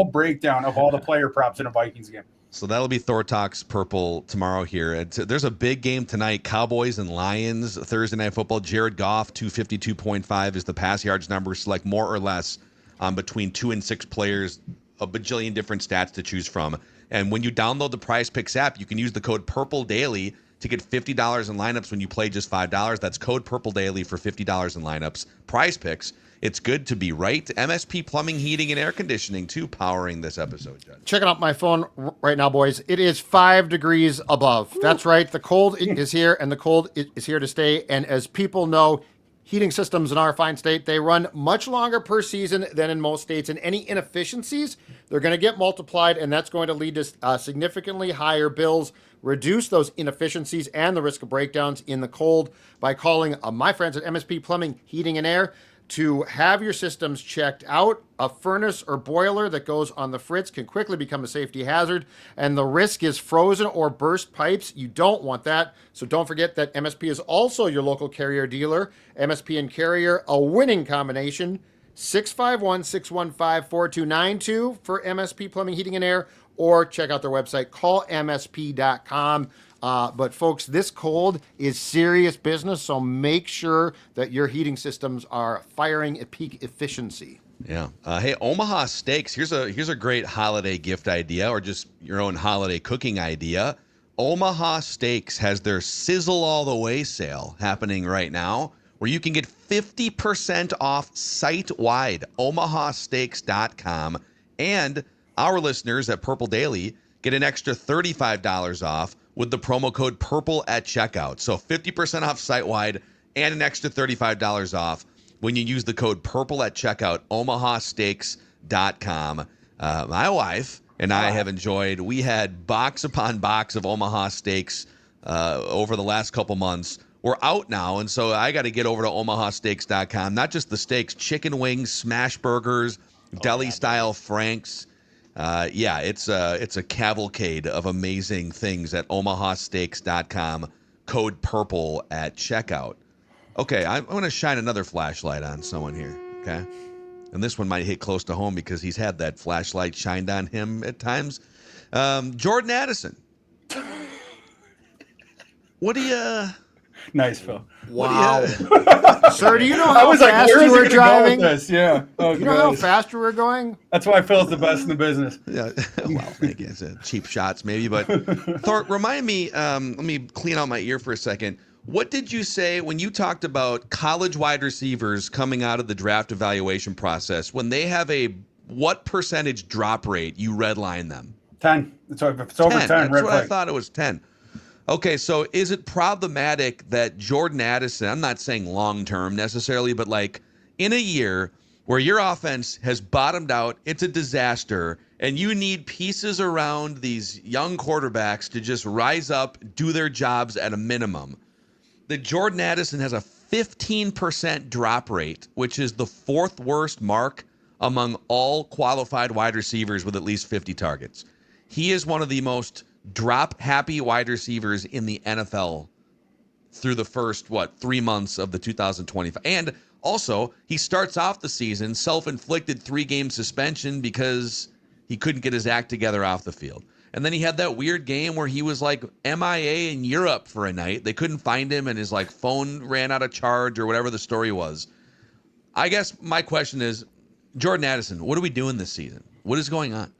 breakdown of all the player props in a Vikings game. So that'll be Thor Talks Purple tomorrow here. There's a big game tonight, Cowboys and Lions, Thursday Night Football. Jared Goff, 252.5 is the pass yards number. Select more or less between 2 and 6 players, a bajillion different stats to choose from. And when you download the Prize Picks app, you can use the code Purple Daily to get $50 in lineups when you play just $5. That's code Purple Daily for $50 in lineups. Prize Picks. It's good to be right. MSP Plumbing, Heating, and Air Conditioning, too, powering this episode, Judge. Checking out my phone right now, boys. It is 5 degrees above. That's right. The cold is here, and the cold is here to stay. And as people know, heating systems in our fine state, they run much longer per season than in most states. And any inefficiencies, they're going to get multiplied, and that's going to lead to significantly higher bills. Reduce those inefficiencies and the risk of breakdowns in the cold by calling my friends at MSP Plumbing, Heating, and Air to have your systems checked out. A furnace or boiler that goes on the fritz can quickly become a safety hazard, and the risk is frozen or burst pipes. You don't want that, so don't forget that MSP is also your local Carrier dealer. MSP and Carrier, a winning combination. 651-615-4292 for MSP Plumbing, Heating, and Air, or check out their website, calmsp.com. But folks, this cold is serious business, so make sure that your heating systems are firing at peak efficiency. Yeah. Hey, Omaha Steaks. Here's a great holiday gift idea, or just your own holiday cooking idea. Omaha Steaks has their Sizzle All the Way sale happening right now, where you can get 50% off site-wide, omahasteaks.com, and our listeners at Purple Daily get an extra $35 off with the promo code PURPLE at checkout. So 50% off site-wide and an extra $35 off when you use the code PURPLE at checkout, omahasteaks.com. My wife and I have enjoyed, we had box upon box of Omaha Steaks over the last couple months. We're out now, and so I got to get over to omahasteaks.com. Not just the steaks, chicken wings, smash burgers, deli-style franks. It's a cavalcade of amazing things at omahasteaks.com. Code PURPLE at checkout. Okay, I'm going to shine another flashlight on someone here, okay? And this one might hit close to home because he's had that flashlight shined on him at times. Jordan Addison. What do you... Nice, Phil. Wow. Sir, do you know how fast you were driving? Yeah. Oh, you know how fast you were going? That's why Phil's the best in the business. Yeah. Well, thank you. It's cheap shots maybe, but Thor, remind me, let me clean out my ear for a second. What did you say when you talked about college wide receivers coming out of the draft evaluation process? When they have what percentage drop rate, you redline them? 10. It's over 10. That's what I thought it was 10. Okay, so is it problematic that Jordan Addison, I'm not saying long-term necessarily, but like in a year where your offense has bottomed out, it's a disaster, and you need pieces around these young quarterbacks to just rise up, do their jobs at a minimum, that Jordan Addison has a 15% drop rate, which is the fourth worst mark among all qualified wide receivers with at least 50 targets. He is one of the most drop-happy wide receivers in the NFL through the first, 3 months of the 2025. And also, he starts off the season self-inflicted 3-game suspension because he couldn't get his act together off the field. And then he had that weird game where he was like MIA in Europe for a night. They couldn't find him and his phone ran out of charge or whatever the story was. I guess my question is, Jordan Addison, what are we doing this season? What is going on?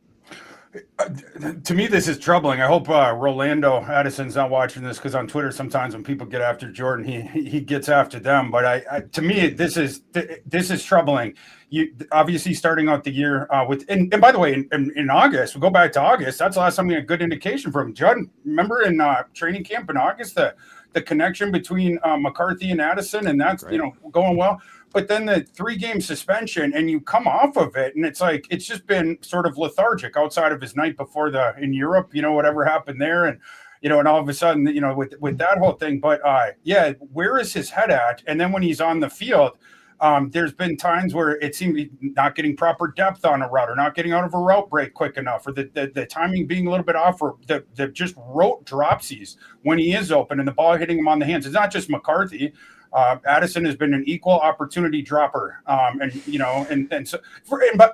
To me, this is troubling. I hope Rolando Addison's not watching this, because on Twitter sometimes when people get after Jordan, he gets after them. But to me, this is troubling. You obviously starting out the year with and by the way, in August, we'll go back to August. That's the last time we had a good indication from Jordan. Remember in training camp in August, the connection between McCarthy and Addison, and that's right. Going well. But then the 3-game suspension, and you come off of it, and it's like it's just been sort of lethargic outside of his night before in Europe, whatever happened there, and and all of a sudden, with that whole thing. But where is his head at? And then when he's on the field, there's been times where it seemed not getting proper depth on a route, or not getting out of a route break quick enough, or the timing being a little bit off, or the just rote dropsies when he is open and the ball hitting him on the hands. It's not just McCarthy. Addison has been an equal opportunity dropper. And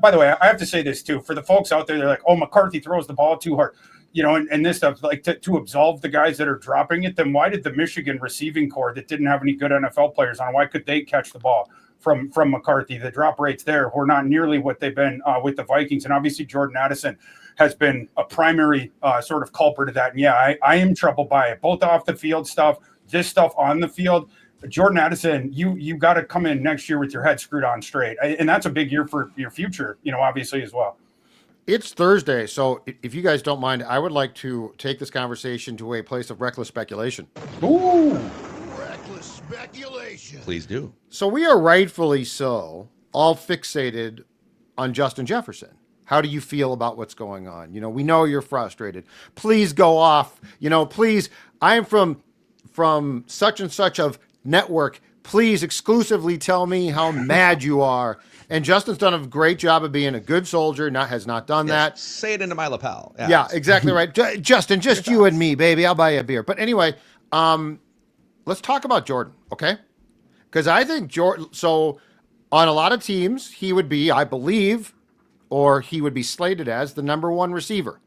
by the way, I have to say this too, for the folks out there, they're like, oh, McCarthy throws the ball too hard, and this stuff, like to absolve the guys that are dropping it. Then why did the Michigan receiving corps that didn't have any good NFL players on, why could they catch the ball from McCarthy? The drop rates there were not nearly what they've been with the Vikings. And obviously Jordan Addison has been a primary sort of culprit of that. And I am troubled by it, both off the field stuff, this stuff on the field. Jordan Addison, you got to come in next year with your head screwed on straight. And that's a big year for your future, obviously as well. It's Thursday, so if you guys don't mind, I would like to take this conversation to a place of reckless speculation. Ooh. Reckless speculation. Please do. So we are rightfully so all fixated on Justin Jefferson. How do you feel about what's going on? We know you're frustrated. Please go off. Please, I am from such and such of network. Please exclusively tell me how mad you are. And Justin's done a great job of being a good soldier. Has not done that. Say it into my lapel. Yeah, exactly right. Justin, just you and me, baby. I'll buy you a beer. But anyway, let's talk about Jordan, okay? Because I think Jordan. So on a lot of teams, he would be, I believe, or he would be slated as the number 1 receiver.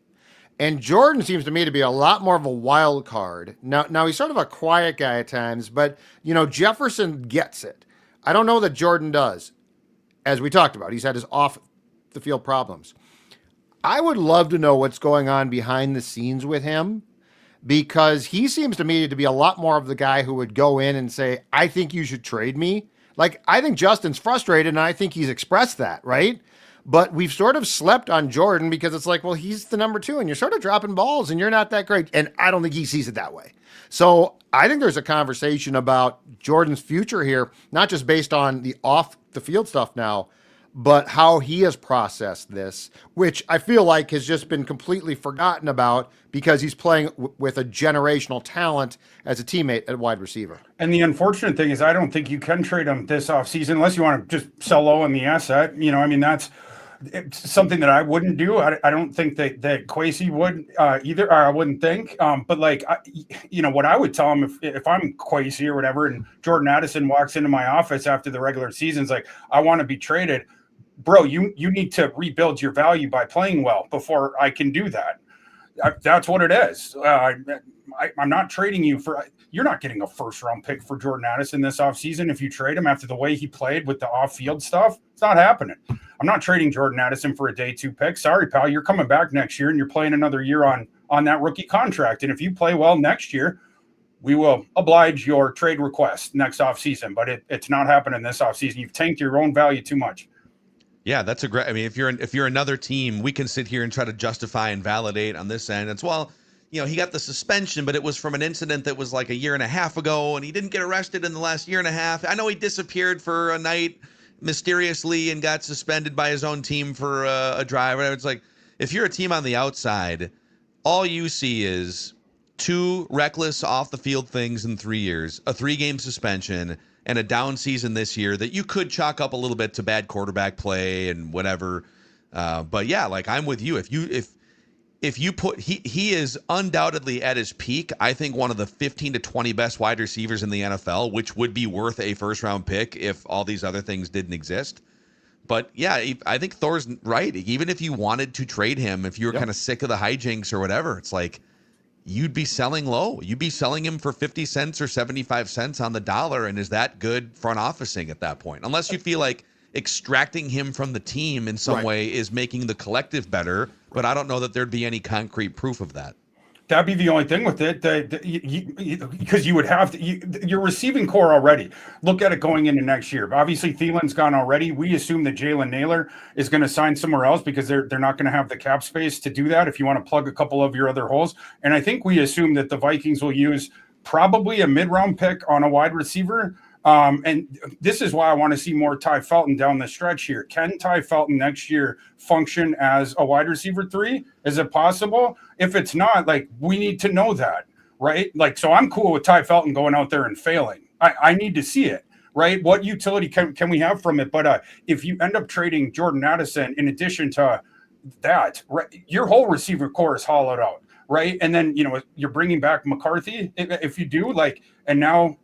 And Jordan seems to me to be a lot more of a wild card. Now he's sort of a quiet guy at times, but, Jefferson gets it. I don't know that Jordan does. As we talked about, he's had his off-the-field problems. I would love to know what's going on behind the scenes with him, because he seems to me to be a lot more of the guy who would go in and say, I think you should trade me. I think Justin's frustrated, and I think he's expressed that, right? But we've sort of slept on Jordan because it's like, well, he's the number 2 and you're sort of dropping balls and you're not that great. And I don't think he sees it that way. So I think there's a conversation about Jordan's future here, not just based on the off the field stuff now, but how he has processed this, which I feel like has just been completely forgotten about because he's playing with a generational talent as a teammate at wide receiver. And the unfortunate thing is I don't think you can trade him this offseason unless you want to just sell low on the asset. I mean, that's something that I wouldn't do. I don't think that Kwesi would either, or I wouldn't think. But like, what I would tell him if I'm Kwesi or whatever, and Jordan Addison walks into my office after the regular season's like, I want to be traded. Bro, you need to rebuild your value by playing well before I can do that. That's what it is. I'm not trading you for. You're not getting a first-round pick for Jordan Addison this offseason if you trade him after the way he played with the off-field stuff. It's not happening. I'm not trading Jordan Addison for a day 2 pick. Sorry, pal. You're coming back next year, and you're playing another year on that rookie contract. And if you play well next year, we will oblige your trade request next offseason. But it's not happening this offseason. You've tanked your own value too much. Yeah, that's a great. I mean, if you're another team, we can sit here and try to justify and validate on this end. It's he got the suspension, but it was from an incident that was like a year and a half ago, and he didn't get arrested in the last year and a half. I know he disappeared for a night mysteriously and got suspended by his own team for a drive. It's like, if you're a team on the outside, all you see is 2 reckless off the field things in 3 years, a 3-game suspension, and a down season this year that you could chalk up a little bit to bad quarterback play and whatever. But yeah, like, I'm with you. If you put, he is undoubtedly at his peak. I think one of the 15 to 20 best wide receivers in the NFL, which would be worth a first-round pick if all these other things didn't exist. But yeah, I think Thor's right. Even if you wanted to trade him, if you were kind of sick of the hijinks or whatever, it's like, you'd be selling low. You'd be selling him for 50 cents or 75 cents on the dollar. And is that good front officing at that point? Unless you feel like extracting him from the team in some way is making the collective better. But I don't know that there'd be any concrete proof of that. That'd be the only thing with it, because you would have to. Your receiving core already. Look at it going into next year. Obviously, Thielen's gone already. We assume that Jalen Naylor is going to sign somewhere else because they're not going to have the cap space to do that. If you want to plug a couple of your other holes, and I think we assume that the Vikings will use probably a mid-round pick on a wide receiver. And this is why I want to see more Ty Felton down the stretch here. Can Ty Felton next year function as a wide receiver 3? Is it possible? If it's not, like, we need to know that, right? Like, so I'm cool with Ty Felton going out there and failing. I need to see it, right? What utility can we have from it? But if you end up trading Jordan Addison in addition to that, right, your whole receiver core is hollowed out, right? And then, you're bringing back McCarthy if you do, like, and now,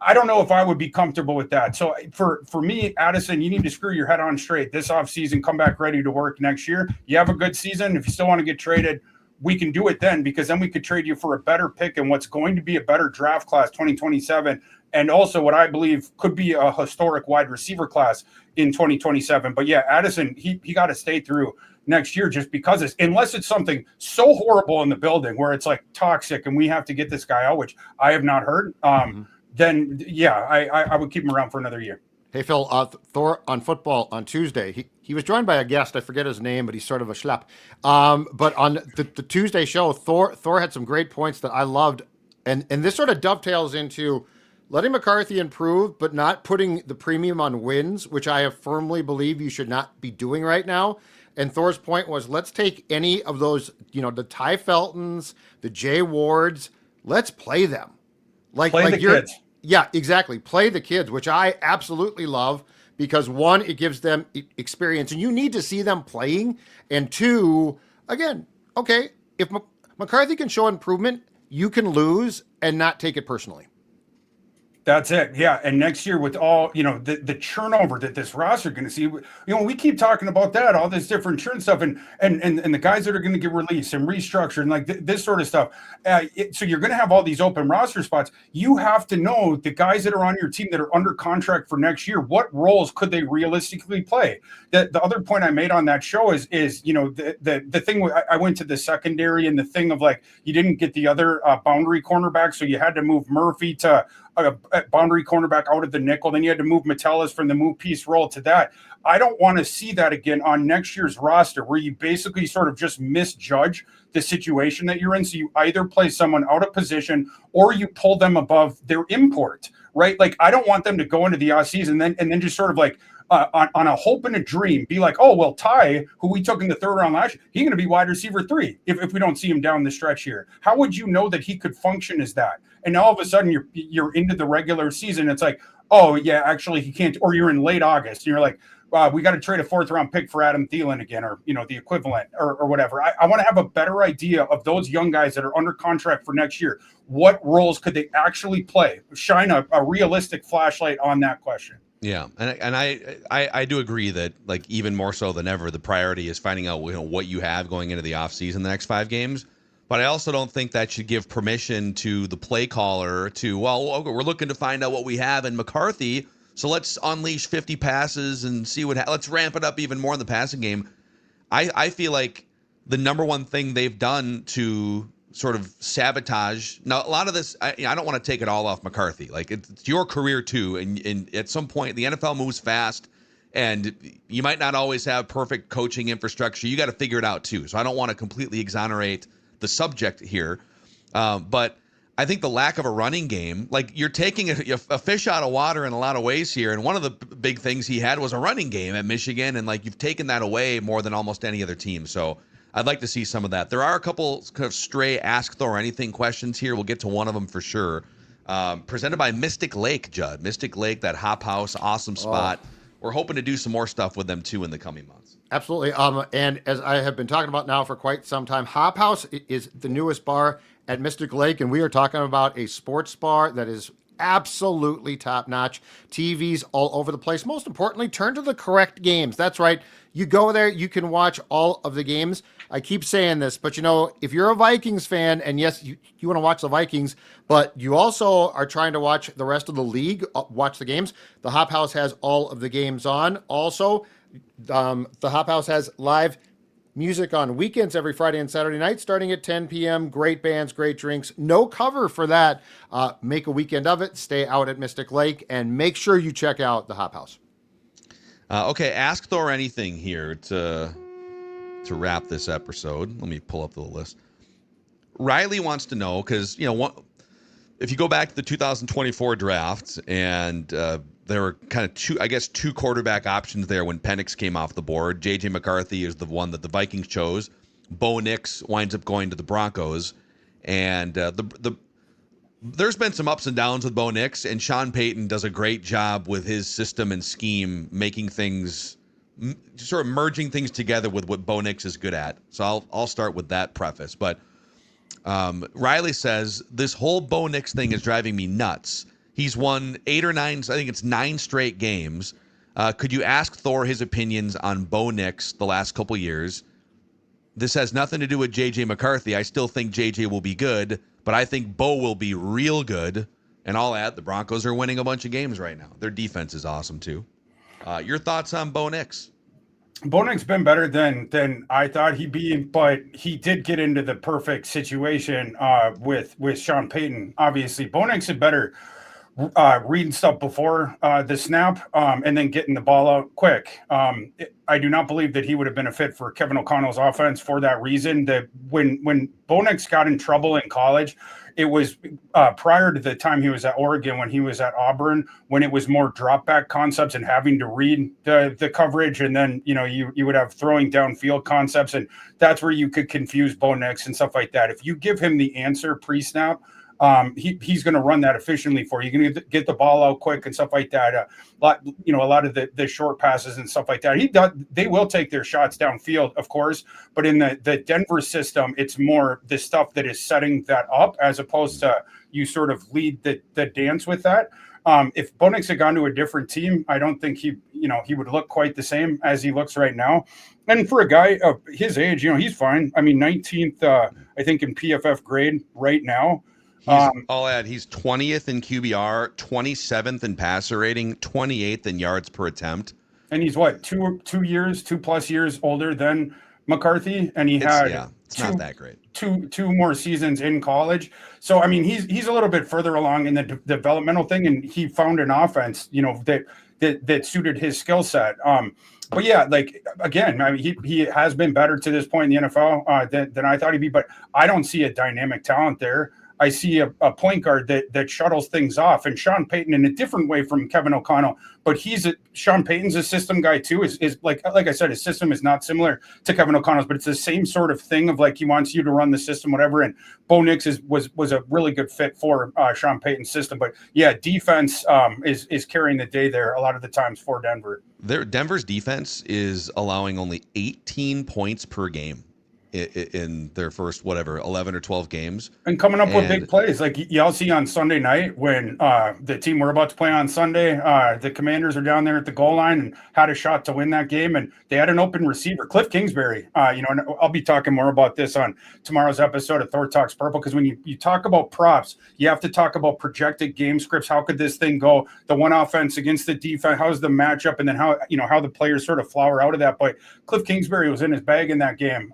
I don't know if I would be comfortable with that. So for me, Addison, you need to screw your head on straight this offseason, come back ready to work next year. You have a good season. If you still want to get traded, we can do it then, because then we could trade you for a better pick and what's going to be a better draft class 2027. And also what I believe could be a historic wide receiver class in 2027. But yeah, Addison, he got to stay through next year just because unless it's something so horrible in the building where it's like toxic and we have to get this guy out, which I have not heard. Then yeah, I would keep him around for another year. Hey, Phil, Thor on football on Tuesday, he was joined by a guest. I forget his name, but he's sort of a schlep. But on the Tuesday show, Thor had some great points that I loved. And this sort of dovetails into letting McCarthy improve, but not putting the premium on wins, which I have firmly believe you should not be doing right now. And Thor's point was, let's take any of those, the Ty Feltons, the Jay Wards, let's play them. Like the kids. Yeah, exactly. Play the kids, which I absolutely love because, one, it gives them experience, and you need to see them playing. And two, again, okay, if McCarthy can show improvement, you can lose and not take it personally. That's it. Yeah. And next year with all, the turnover that this roster going to see, we keep talking about that, all this different churn stuff and the guys that are going to get released and restructured and like this sort of stuff. So you're going to have all these open roster spots. You have to know the guys that are on your team that are under contract for next year, what roles could they realistically play? The other point I made on that show is the thing I went to the secondary and the thing of like, you didn't get the other boundary cornerback. So you had to move Murphy to a boundary cornerback out of the nickel. Then you had to move Metellus from the move piece role to that. I don't want to see that again on next year's roster where you basically sort of just misjudge the situation that you're in. So you either play someone out of position or you pull them above their import, right? Like, I don't want them to go into the offseason and then just sort of like on a hope and a dream, be like, oh, well, Ty, who we took in the 3rd round last year, he's going to be wide receiver 3 if we don't see him down the stretch here. How would you know that he could function as that? And all of a sudden you're into the regular season. It's like, oh, yeah, actually he can't. Or you're in late August and you're like, we got to trade a 4th round pick for Adam Thielen again, or, the equivalent or whatever. I want to have a better idea of those young guys that are under contract for next year. What roles could they actually play? Shine a realistic flashlight on that question. Yeah, and I do agree that, like, even more so than ever, the priority is finding out what you have going into the offseason the next 5 games. But I also don't think that should give permission to the play caller to, well, we're looking to find out what we have in McCarthy, so let's unleash 50 passes and see let's ramp it up even more in the passing game. I feel like the number one thing they've done to sort of sabotage. Now, a lot of this, I don't want to take it all off McCarthy. Like, it's your career too, and at some point, the NFL moves fast, and you might not always have perfect coaching infrastructure. You got to figure it out too. So I don't want to completely exonerate the subject here, but I think the lack of a running game, like, you're taking a fish out of water in a lot of ways here. And one of the big things he had was a running game at Michigan, and like, you've taken that away more than almost any other team. So I'd like to see some of that. There are a couple kind of stray Ask Thor Anything questions here. We'll get to one of them for sure. Presented by Mystic Lake, Judd. Mystic Lake, that hop house, awesome spot. We're hoping to do some more stuff with them too in the coming months. Absolutely. And as I have been talking about now for quite some time, Hop House is the newest bar at Mystic Lake, and we are talking about a sports bar that is absolutely top-notch. TVs all over the place. Most importantly, turn to the correct games. That's right. You go there, you can watch all of the games. I keep saying this, but if you're a Vikings fan, and yes, you want to watch the Vikings, but you also are trying to watch the rest of the league, watch the games, the Hop House has all of the games on. Also, the Hop House has live music on weekends every Friday and Saturday night starting at 10 p.m. Great bands, great drinks. No cover for that. Make a weekend of it. Stay out at Mystic Lake and make sure you check out the Hop House. Okay, Ask Thor Anything here to wrap this episode. Let me pull up the list. Riley wants to know, because, if you go back to the 2024 draft, and there were kind of two quarterback options there when Penix came off the board. JJ McCarthy is the one that the Vikings chose. Bo Nix winds up going to the Broncos. And there's been some ups and downs with Bo Nix, and Sean Payton does a great job with his system and scheme, making things, sort of merging things together with what Bo Nix is good at. So I'll start with that preface. But Riley says, this whole Bo Nix thing is driving me nuts. He's won 8 or 9, I think it's 9 straight games. Could you ask Thor his opinions on Bo Nix the last couple years? This has nothing to do with JJ McCarthy. I still think JJ will be good, but I think Bo will be real good. And I'll add, the Broncos are winning a bunch of games right now. Their defense is awesome too. Your thoughts on Bo Nix? Bo Nix been better than I thought he'd be, but he did get into the perfect situation with Sean Payton. Obviously, Bo Nix is better reading stuff before the snap and then getting the ball out quick. I do not believe that he would have been a fit for Kevin O'Connell's offense for that reason. That when Bo Nix got in trouble in college, it was prior to the time he was at Oregon, when he was at Auburn, when it was more drop back concepts and having to read the coverage. And then, you would have throwing downfield concepts, and that's where you could confuse Bo Nix and stuff like that. If you give him the answer pre-snap, he's going to run that efficiently for you. You're going to get the ball out quick and stuff like that. A lot of the short passes and stuff like that. They will take their shots downfield, of course, but in the Denver system, it's more the stuff that is setting that up as opposed to you sort of lead the dance with that. If Bo Nix had gone to a different team, I don't think he would look quite the same as he looks right now. And for a guy of his age, he's fine. I mean, 19th, I think, in PFF grade right now. I'll add, he's 20th in QBR, 27th in passer rating, 28th in yards per attempt. And he's what, 2+ years older than McCarthy, and it's not that great. Two more seasons in college. So I mean, he's a little bit further along in the developmental thing, and he found an offense, that suited his skill set. But yeah, like, again, I mean, he has been better to this point in the NFL than I thought he'd be, but I don't see a dynamic talent there. I see a point guard that shuttles things off. And Sean Payton, in a different way from Kevin O'Connell, but Sean Payton's a system guy too. Is like I said, his system is not similar to Kevin O'Connell's, but it's the same sort of thing of like he wants you to run the system, whatever. And Bo Nix was a really good fit for Sean Payton's system. But yeah, defense is carrying the day there a lot of the times for Denver. Denver's defense is allowing only 18 points per game in their first 11 or 12 games, and coming up with big plays like y'all see on Sunday night when the team we're about to play on Sunday, the Commanders are down there at the goal line and had a shot to win that game, and they had an open receiver, Cliff Kingsbury. And I'll be talking more about this on tomorrow's episode of Thor Talks Purple, because when you talk about props, you have to talk about projected game scripts. How could this thing go? The one offense against the defense, how's the matchup, and then how the players sort of flower out of that. But Cliff Kingsbury was in his bag in that game.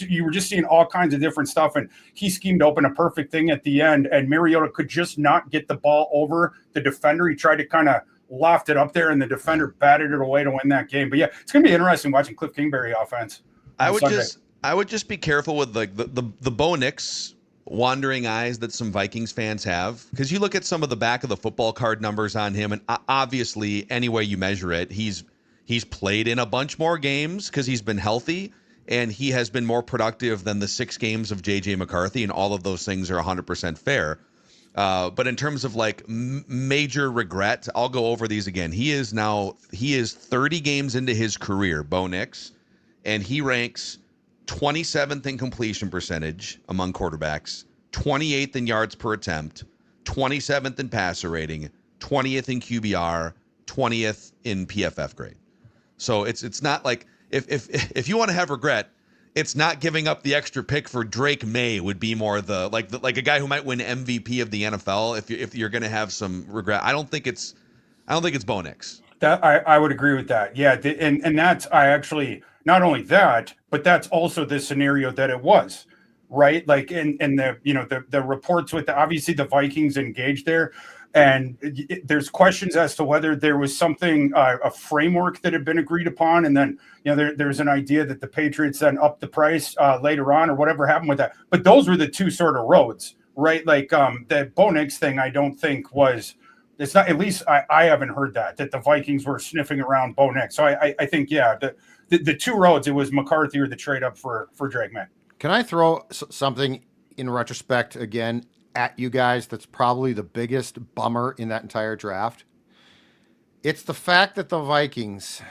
You were just seeing all kinds of different stuff, and he schemed open a perfect thing at the end, and Mariota could just not get the ball over the defender. He tried to kind of loft it up there, and the defender batted it away to win that game. But yeah, it's going to be interesting watching Cliff Kingsbury offense. I would just be careful with like the Bo Nix wandering eyes that some Vikings fans have, because you look at some of the back of the football card numbers on him, and obviously any way you measure it, he's played in a bunch more games because he's been healthy. And he has been more productive than the 6 games of JJ McCarthy, and all of those things are 100% fair. But in terms of like major regret, I'll go over these again. He is 30 games into his career, Bo Nix, and he ranks 27th in completion percentage among quarterbacks, 28th in yards per attempt, 27th in passer rating, 20th in QBR, 20th in PFF grade. So it's not like, if you want to have regret, it's not giving up the extra pick for Drake May would be more like a guy who might win MVP of the NFL. If you're going to have some regret, I don't think it's Bo Nix. That I would agree with that. Yeah, and that's not only that, but that's also the scenario that it was, right? Like in the reports with obviously the Vikings engaged there. And there's questions as to whether there was something, a framework that had been agreed upon. And then, there's an idea that the Patriots then upped the price later on or whatever happened with that. But those were the two sort of roads, right? Like the Bo Nix thing, I don't think it's not, at least I haven't heard that the Vikings were sniffing around Bo Nix. So I think, yeah, the two roads, it was McCarthy or the trade up for Drake May. Can I throw something in retrospect again at you guys that's probably the biggest bummer in that entire draft? It's the fact that the Vikings,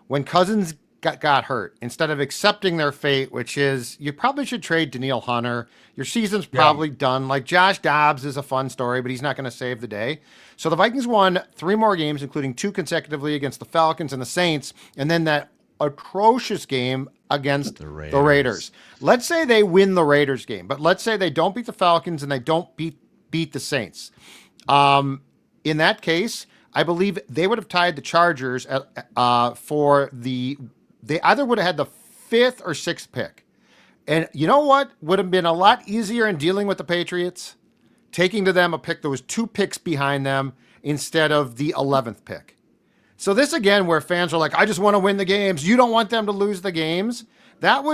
when Cousins got hurt, instead of accepting their fate, which is you probably should trade Danielle Hunter, your season's probably done. Like Josh Dobbs is a fun story, but he's not going to save the day. So the Vikings won 3 more games, including 2 consecutively against the Falcons and the Saints, and then that atrocious game against the Raiders. Let's say they win the Raiders game, but let's say they don't beat the Falcons and they don't beat the Saints. In that case, I believe they would have tied the Chargers they either would have had the 5th or 6th pick. And you know what would have been a lot easier in dealing with the Patriots? Taking to them a pick that was 2 picks behind them instead of the 11th pick. So this again, where fans are like, I just want to win the games. You don't want them to lose the games. That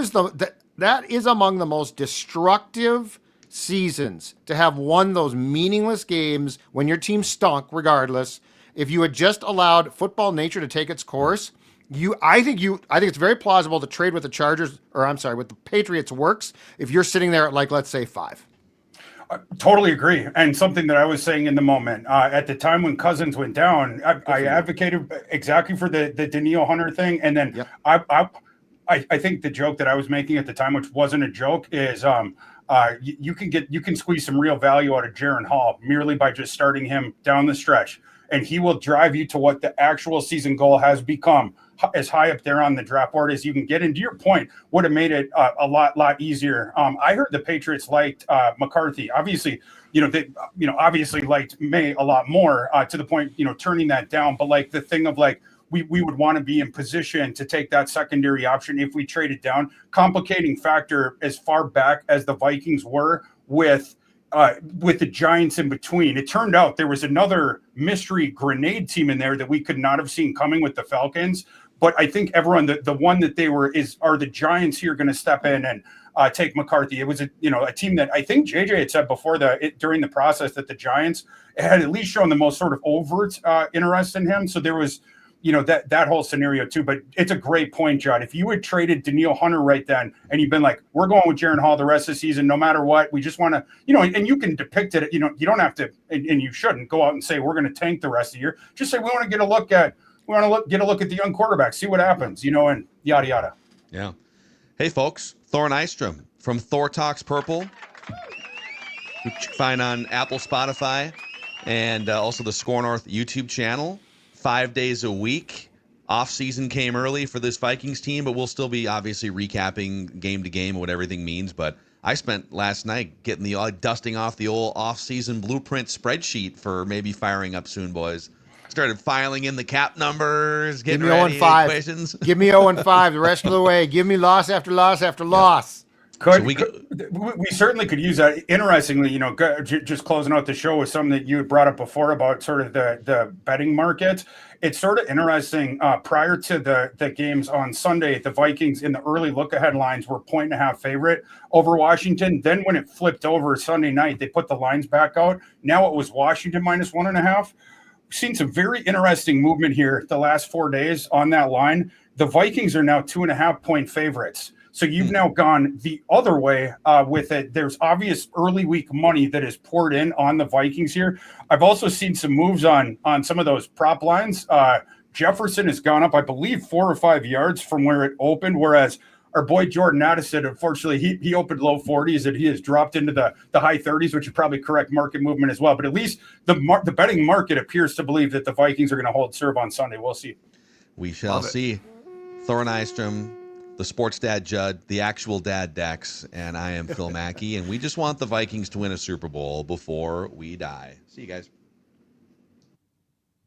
is among the most destructive seasons to have won those meaningless games when your team stunk regardless. If you had just allowed football nature to take its course, I think it's very plausible to trade with with the Patriots works if you're sitting there at let's say 5. Totally agree. And something that I was saying in the moment, at the time when Cousins went down, I advocated exactly for the Danielle Hunter thing. And then I think the joke that I was making at the time, which wasn't a joke, is you can squeeze some real value out of Jaron Hall merely by just starting him down the stretch. And he will drive you to what the actual season goal has become, as high up there on the draft board as you can get. And to your point, would have made it a lot easier. I heard the Patriots liked McCarthy. Obviously, obviously liked May a lot more to the point, turning that down. But like the thing of like, we would want to be in position to take that secondary option if we traded down. Complicating factor as far back as the Vikings were with the Giants in between. It turned out there was another mystery grenade team in there that we could not have seen coming with the Falcons. But I think everyone, the one that are the Giants here going to step in and take McCarthy. It was a team that I think JJ had said before during the process that the Giants had at least shown the most sort of overt interest in him. So there was, that whole scenario too. But it's a great point, Judd. If you had traded Daniil Hunter right then and you've been like, we're going with Jaron Hall the rest of the season, no matter what, we just want to, and you can depict it, you don't have to, and you shouldn't go out and say, we're going to tank the rest of the year. Just say, we want to get a look at the young quarterback, see what happens, and yada, yada. Yeah. Hey, folks, Thor Nystrom from Thor Talks Purple, you can find on Apple, Spotify, and also the Score North YouTube channel. 5 days a week. Off season came early for this Vikings team, but we'll still be obviously recapping game to game and what everything means. But I spent last night getting dusting off the old off season blueprint spreadsheet for maybe firing up soon, boys. Started filing in the cap numbers, getting ready equations. Give me 0-5 the rest of the way. Give me loss after loss after loss. We certainly could use that. Interestingly, just closing out the show with something that you had brought up before about sort of the betting market. It's sort of interesting. Prior to the games on Sunday, the Vikings in the early look-ahead lines were 1.5 favorite over Washington. Then when it flipped over Sunday night, they put the lines back out. Now it was Washington minus 1.5. We've seen some very interesting movement here the last 4 days on that line. The Vikings are now 2.5-point favorites. So you've now gone the other way with it. There's obvious early week money that is poured in on the Vikings here. I've also seen some moves on some of those prop lines. Jefferson has gone up, I believe, 4 or 5 yards from where it opened, whereas our boy Jordan Addison, unfortunately, he opened low 40s and he has dropped into the high 30s, which is probably correct market movement as well. But at least the betting market appears to believe that the Vikings are going to hold serve on Sunday. We'll see. We shall see. Thor Nystrom, the sports dad Judd, the actual dad Dex, and I am Phil Mackey, and we just want the Vikings to win a Super Bowl before we die. See you guys.